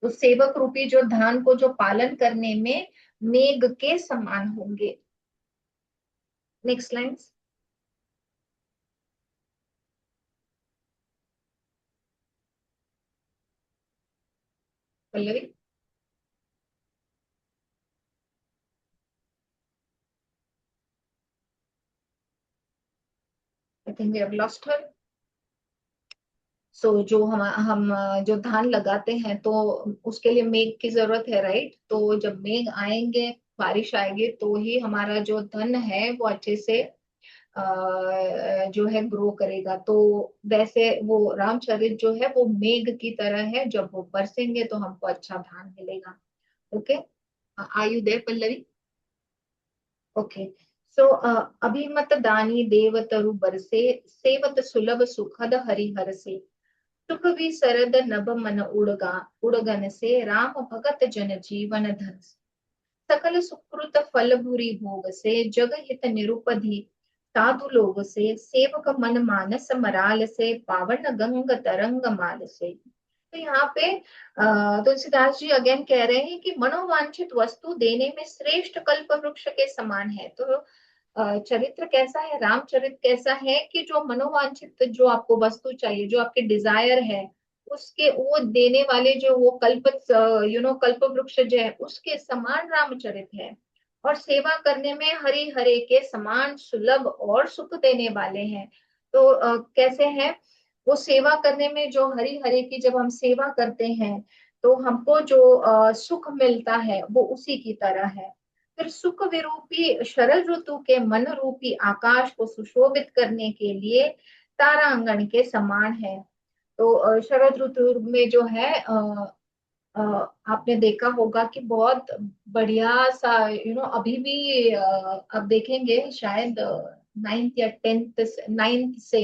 तो सेवक रूपी जो धान को जो पालन करने में मेघ के समान होंगे। Next line. Pallavi. I think we have lost her. So जो हम जो धान लगाते हैं तो उसके लिए मेघ की जरूरत है, राइट। तो जब मेघ आएंगे, बारिश आएगी, तो ही हमारा जो धन है वो अच्छे से जो है ग्रो करेगा। तो वैसे वो रामचरित जो है वो मेघ की तरह है, जब वो बरसेंगे तो हमको अच्छा धान मिलेगा। ओके। आयु दे पल्लवी। ओके। सो अभिमत दानी देव तरु बरसे, सेवत सुलभ सुखद हरिहर से, सुख भी सरद नभ मन उड़गा, उड़गन से राम भगत जन जीवन धन। सकल सुकृत फल भूरि भोग से, जग हित निरुपधि साधु लोग से, सेवक मन मानस मराल से, पावन गंग तरंग माल से। तो यहाँ पे तुलसीदास जी अगेन कह रहे हैं कि मनोवांछित वस्तु देने में श्रेष्ठ कल्प वृक्ष के समान है। तो चरित्र कैसा है, रामचरित कैसा है कि जो मनोवांछित जो आपको वस्तु चाहिए, जो आपके डिजायर है, उसके वो देने वाले जो वो कल्प कल्प वृक्ष जो है उसके समान रामचरित है। और सेवा करने में हरि हरे के समान सुलभ और सुख देने वाले हैं। तो कैसे है वो सेवा करने में, जो हरि हरे की जब हम सेवा करते हैं तो हमको जो सुख मिलता है वो उसी की तरह है। फिर सुख विरूपी शरद ऋतु के मन रूपी आकाश को सुशोभित करने के लिए तारांगण के समान है। तो शरद ऋतु में जो है अ, आपने देखा होगा कि बहुत बढ़िया सा अभी भी अब देखेंगे शायद 9th या 10th 9th से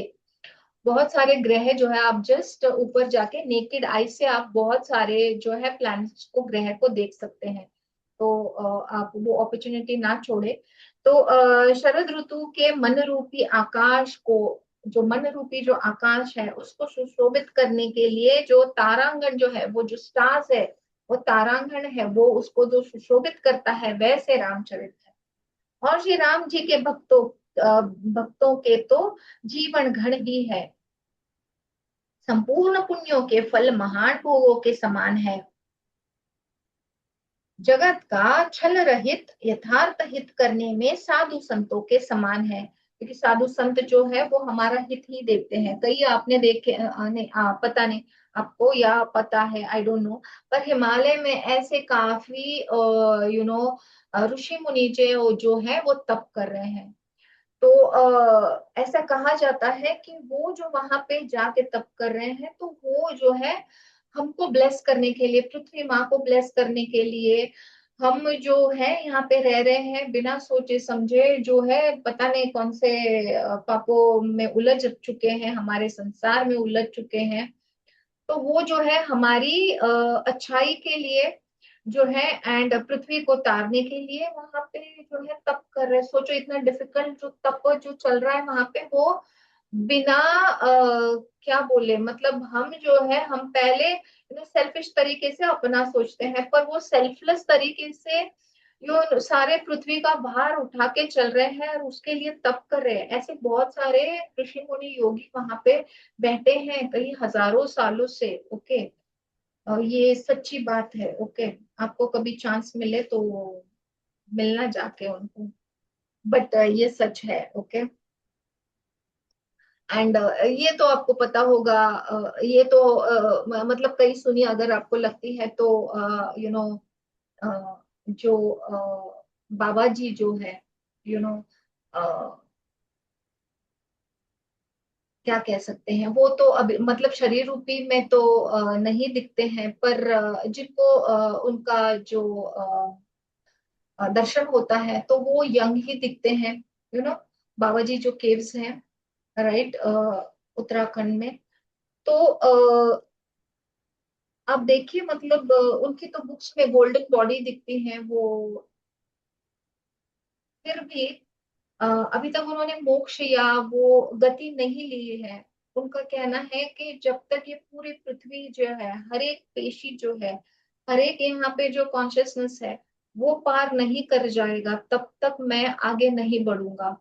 बहुत सारे ग्रह जो है, आप जस्ट ऊपर जाके नेकेड आई से आप बहुत सारे जो है प्लैनेट्स को, ग्रह को देख सकते हैं। तो आप वो अपॉर्चुनिटी ना छोड़े। तो शरद ऋतु के मन रूपी आकाश को, जो मन रूपी जो आकाश है उसको सुशोभित करने के लिए जो तारांगण जो है, वो जो स्टार्स है, वो तारांगण है, वो उसको जो सुशोभित करता है, वैसे रामचरित है। और श्री राम जी के भक्तों के तो जीवन घन ही है, संपूर्ण पुण्यों के फल महान भोगों के समान है, जगत का छल रहित यथार्थ हित करने में साधु संतों के समान है। क्योंकि साधु संत जो है वो हमारा हित ही देखते हैं। कई आपने देखे पता नहीं आपको या पता है, आई डोंट नो, पर हिमालय में ऐसे काफी ऋषि मुनि जो है वो तप कर रहे हैं। तो ऐसा कहा जाता है कि वो जो वहां पे जाके तप कर रहे हैं, तो वो जो है हमको ब्लेस करने के लिए, पृथ्वी माँ को ब्लेस करने के लिए, हम जो है यहाँ पे रह रहे हैं बिना सोचे समझे, जो है पता नहीं कौन से पापों में उलझ चुके हैं, हमारे संसार में उलझ चुके हैं। तो वो जो है हमारी अच्छाई के लिए जो है, एंड पृथ्वी को तारने के लिए वहां पे जो है तप कर रहे हैं। सोचो इतना डिफिकल्ट जो तप जो चल रहा है वहां पे, वो बिना क्या बोले, मतलब हम जो है हम पहले सेल्फिश तरीके से अपना सोचते हैं, पर वो सेल्फलेस तरीके से जो सारे पृथ्वी का भार उठा के चल रहे हैं और उसके लिए तप कर रहे हैं। ऐसे बहुत सारे ऋषि मुनि योगी वहां पे बैठे हैं कई हजारों सालों से। ओके। और ये सच्ची बात है। ओके। आपको कभी चांस मिले तो मिलना जाके उनको। बट ये सच है। ओके। एंड ये तो आपको पता होगा, ये तो मतलब कई सुनी अगर आपको लगती है तो, यू नो जो बाबा जी जो है, यू नो क्या कह सकते हैं, वो तो अभी मतलब शरीर रूपी में तो नहीं दिखते हैं, पर जिनको उनका जो दर्शन होता है तो वो यंग ही दिखते हैं। बाबा जी जो केव्स हैं, राइट, उत्तराखंड में। तो आप देखिए मतलब उनकी तो बुक्स में गोल्डन बॉडी दिखती है वो, फिर भी अभी तक उन्होंने मोक्ष या वो गति नहीं ली है। उनका कहना है कि जब तक ये पूरी पृथ्वी जो है, हर एक पेशी जो है, हर एक यहाँ पे जो कॉन्शियसनेस है, वो पार नहीं कर जाएगा, तब तक मैं आगे नहीं बढ़ूंगा।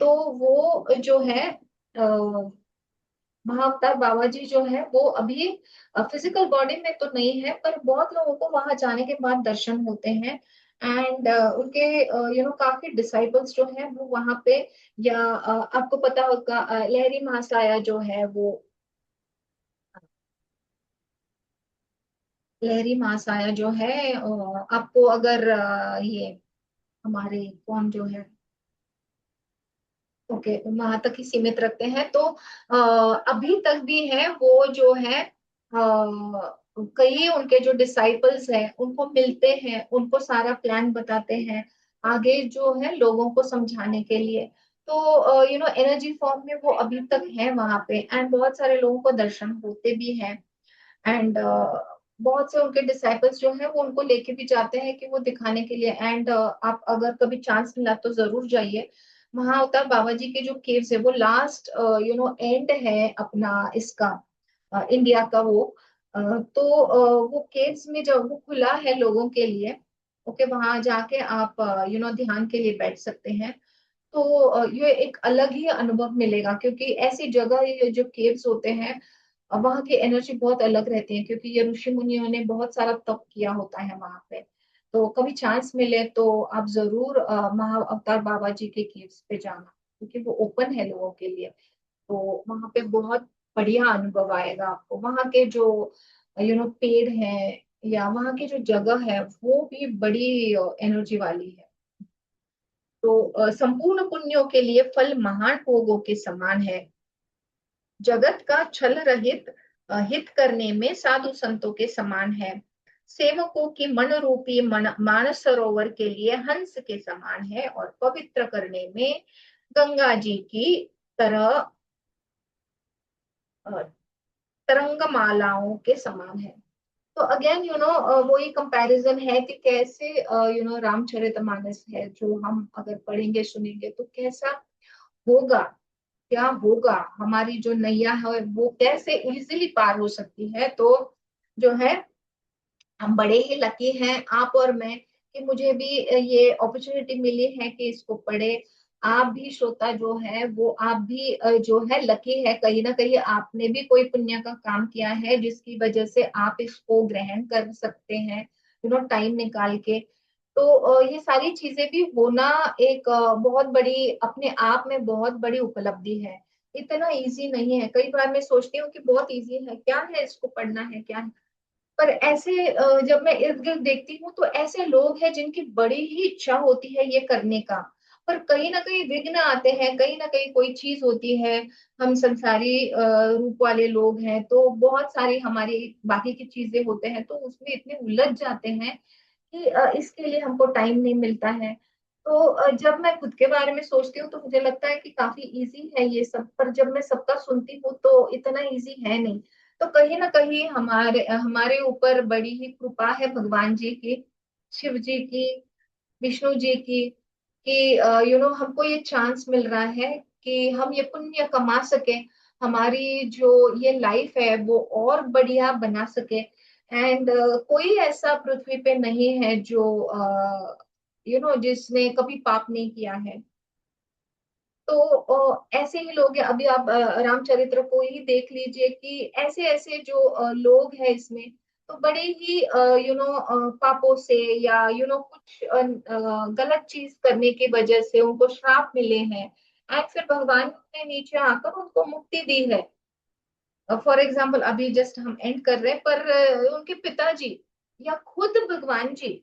तो वो जो है महाअवतार बाबा जी जो है वो अभी फिजिकल बॉडी में तो नहीं है, पर बहुत लोगों को वहां जाने के बाद दर्शन होते हैं। एंड उनके काफी डिसाइपल्स जो है वो वहां पे, या आपको पता होगा लहरी महासाया जो है वो, लहरी महासाया जो है आपको अगर ये हमारे कौन जो है, ओके, वहां तक ही सीमित रखते हैं तो अभी तक भी है वो जो है, कई उनके जो डिसाइपल्स हैं उनको मिलते हैं, उनको सारा प्लान बताते हैं आगे जो है लोगों को समझाने के लिए। तो एनर्जी फॉर्म में वो अभी तक है वहां पे, एंड बहुत सारे लोगों को दर्शन होते भी हैं। एंड बहुत से उनके डिसाइपल्स जो है वो उनको लेके भी जाते हैं कि वो दिखाने के लिए। एंड आप अगर कभी चांस मिला तो जरूर जाइए। महाअवतार बाबा जी के जो केव्स है वो लास्ट एंड है अपना इसका, इंडिया का वो। तो वो केव्स में जब वो खुला है लोगों के लिए, ओके, वहां जाके आप ध्यान के लिए बैठ सकते हैं। तो ये एक अलग ही अनुभव मिलेगा, क्योंकि ऐसी जगह ये जो केव्स होते हैं, वहाँ की एनर्जी बहुत अलग रहती है, क्योंकि ये ऋषि मुनियों ने बहुत सारा तप किया होता है वहां पे। तो कभी चांस मिले तो आप जरूर महा अवतार बाबा जी के केव्स पे जाना, क्योंकि वो ओपन है लोगों के लिए। तो वहां पे बहुत बढ़िया अनुभव आएगा आपको। वहां के जो पेड़ हैं, या वहां की जो जगह है वो भी बड़ी एनर्जी वाली है। तो संपूर्ण पुण्यों के लिए फल महान भोगों के समान है। जगत का छल रहित हित करने में साधु संतों के समान है। सेवकों की मन रूपी मानस सरोवर के लिए हंस के समान है, और पवित्र करने में गंगा जी की तरह अ, तरंगमालाओं के समान है। तो अगेन वही कंपैरिजन है कि कैसे रामचरितमानस है जो हम अगर पढ़ेंगे सुनेंगे तो कैसा होगा, क्या होगा, हमारी जो नैया है वो कैसे इजीली पार हो सकती है। तो जो है, हम बड़े ही लकी हैं आप और मैं, कि मुझे भी ये अपॉर्चुनिटी मिली है कि इसको पढ़े। आप भी श्रोता जो है वो आप भी जो है लकी है, कहीं ना कहीं आपने भी कोई पुण्य का काम किया है जिसकी वजह से आप इसको ग्रहण कर सकते हैं, टाइम निकाल के। तो ये सारी चीजें भी होना एक बहुत बड़ी, अपने आप में बहुत बड़ी उपलब्धि है। इतना इजी नहीं है, कई बार मैं सोचती हूँ कि बहुत इजी है, क्या है इसको पढ़ना है, क्या है। पर ऐसे जब मैं इर्द गिर्द देखती हूँ तो ऐसे लोग हैं जिनकी बड़ी ही इच्छा होती है ये करने का, पर कहीं ना कहीं विघ्न आते हैं, कहीं ना कहीं कोई चीज होती है। हम संसारी रूप वाले लोग हैं, तो बहुत सारी हमारी बाकी की चीजें होते हैं, तो उसमें इतने उलझ जाते हैं कि इसके लिए हमको टाइम नहीं मिलता है। तो जब मैं खुद के बारे में सोचती हूँ तो मुझे लगता है कि काफी इजी है ये सब, पर जब मैं सबका सुनती हूँ तो इतना इजी है नहीं। तो कहीं ना कहीं हमारे हमारे ऊपर बड़ी ही कृपा है भगवान जी की, शिव जी की, विष्णु जी की, कि हमको ये चांस मिल रहा है कि हम ये पुण्य कमा सके, हमारी जो ये लाइफ है वो और बढ़िया बना सके। एंड कोई ऐसा पृथ्वी पे नहीं है जो जिसने कभी पाप नहीं किया है। तो ऐसे ही लोग हैं। अभी आप रामचरित्र को ही देख लीजिए कि ऐसे ऐसे जो लोग हैं इसमें, तो बड़े ही पापों से या कुछ गलत चीज करने की वजह से उनको श्राप मिले हैं, एंड फिर भगवान ने नीचे आकर उनको मुक्ति दी है। फॉर एग्जाम्पल अभी जस्ट हम एंड कर रहे हैं, पर उनके पिताजी या खुद भगवान जी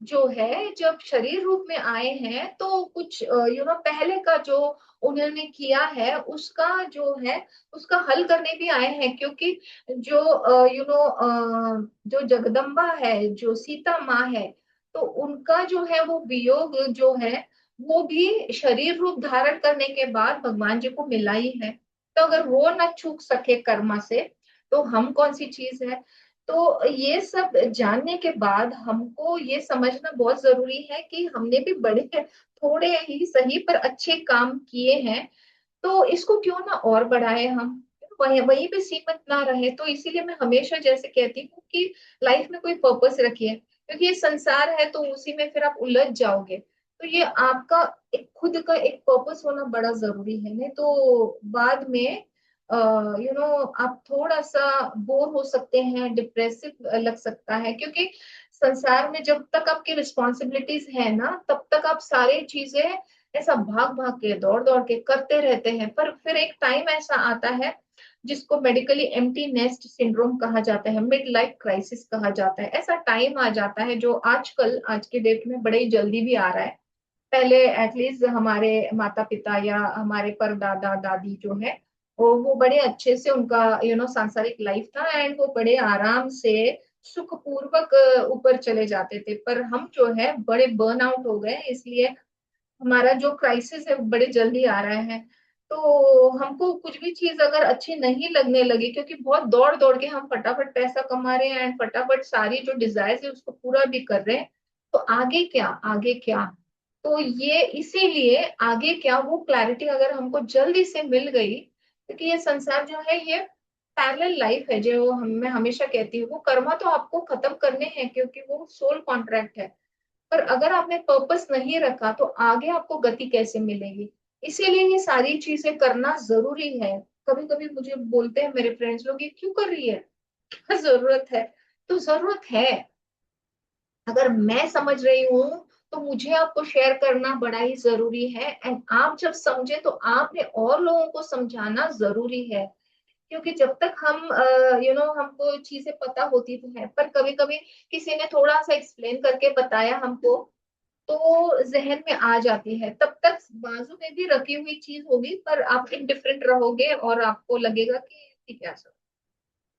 जो है जब शरीर रूप में आए हैं, तो कुछ पहले का जो उन्होंने किया है उसका जो है उसका हल करने भी आए हैं, क्योंकि जो जो जगदम्बा है, जो सीता माँ है, तो उनका जो है वो वियोग जो है वो भी शरीर रूप धारण करने के बाद भगवान जी को मिला ही है। तो अगर वो न चूक सके कर्म से, तो हम कौन सी चीज है। तो ये सब जानने के बाद हमको ये समझना बहुत जरूरी है कि हमने भी बड़े थोड़े ही सही पर अच्छे काम किए हैं, तो इसको क्यों ना और बढ़ाए हम, वहीं वहीं पे सीमित ना रहे। तो इसीलिए मैं हमेशा जैसे कहती हूँ कि लाइफ में कोई पर्पस रखिए, क्योंकि ये संसार है तो उसी में फिर आप उलझ जाओगे। तो ये आपका एक खुद का एक पर्पस होना बड़ा जरूरी है, नहीं तो बाद में आप थोड़ा सा बोर हो सकते हैं, डिप्रेसिव लग सकता है, क्योंकि संसार में जब तक आपकी रिस्पॉन्सिबिलिटीज है ना, तब तक आप सारी चीजें ऐसा भाग भाग के दौड़ दौड़ के करते रहते हैं। पर फिर एक टाइम ऐसा आता है जिसको मेडिकली एम्प्टी नेस्ट सिंड्रोम कहा जाता है, मिड लाइफ क्राइसिस कहा जाता है। ऐसा टाइम आ जाता है जो आजकल आज के डेट में बड़े ही जल्दी भी आ रहा है। पहले एटलीस्ट हमारे माता पिता या हमारे परदादा दादी जो है, वो बड़े अच्छे से उनका सांसारिक लाइफ था, एंड वो बड़े आराम से सुखपूर्वक ऊपर चले जाते थे। पर हम जो है बड़े बर्न आउट हो गए, इसलिए हमारा जो क्राइसिस है वो बड़े जल्दी आ रहा है। तो हमको कुछ भी चीज अगर अच्छी नहीं लगने लगी, क्योंकि बहुत दौड़ दौड़ के हम फटाफट पैसा कमा रहे हैं एंड फटाफट सारी जो डिजायर है उसको पूरा भी कर रहे हैं, तो आगे क्या, आगे क्या। तो ये इसीलिए आगे क्या वो क्लैरिटी अगर हमको जल्दी से मिल गई, क्योंकि ये संसार जो है ये पैरेलल लाइफ है, जो मैं हमेशा कहती हूँ, वो कर्मा तो आपको खत्म करने हैं क्योंकि वो सोल कॉन्ट्रैक्ट है। पर अगर आपने पर्पस नहीं रखा तो आगे आपको गति कैसे मिलेगी। इसीलिए ये सारी चीजें करना जरूरी है। कभी कभी मुझे बोलते हैं मेरे फ्रेंड्स लोग, ये क्यों कर रही है, क्या जरूरत है। तो जरूरत है, अगर मैं समझ रही हूँ तो मुझे आपको शेयर करना बड़ा ही जरूरी है, एंड आप जब समझे तो आपने और लोगों को समझाना जरूरी है। क्योंकि जब तक हम हमको चीजें पता होती तो है, पर कभी कभी किसी ने थोड़ा सा एक्सप्लेन करके बताया हमको, तो जहन में आ जाती है। तब तक बाजू में भी रखी हुई चीज होगी, पर आप इनडिफरेंट रहोगे और आपको लगेगा कि ठीक है सर।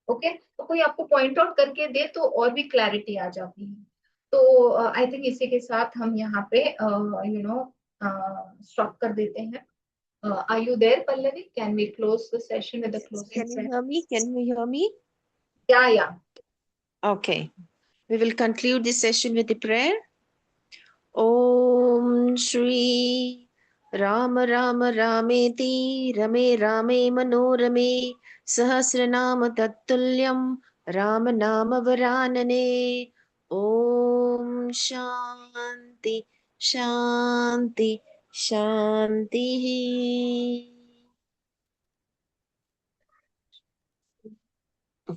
ओके, तो कोई आपको पॉइंट आउट करके दे तो और भी क्लैरिटी आ जाती है। तो आई थिंक इसी के साथ हम यहाँ पे स्टॉप कर देते हैं। Are you there Pallavi, can we close the session with the Yes, closing can you session? hear me? Can you hear me? या Okay. We will conclude this session with the prayer. Om Shri Ram Ram Rameti Rame Rame Manorame Sahasranama Tattulyam Ram Nama Varanane. Om Shanti Shanti Shanti.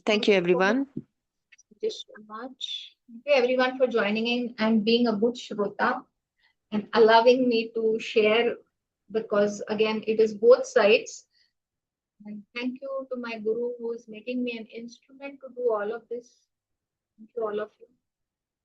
Thank you, everyone. Thank you so much. Thank you everyone for joining in and being a good Shrota and allowing me to share, because again it is both sides. And thank you to my guru who is making me an instrument to do all of this. Thank you all of you.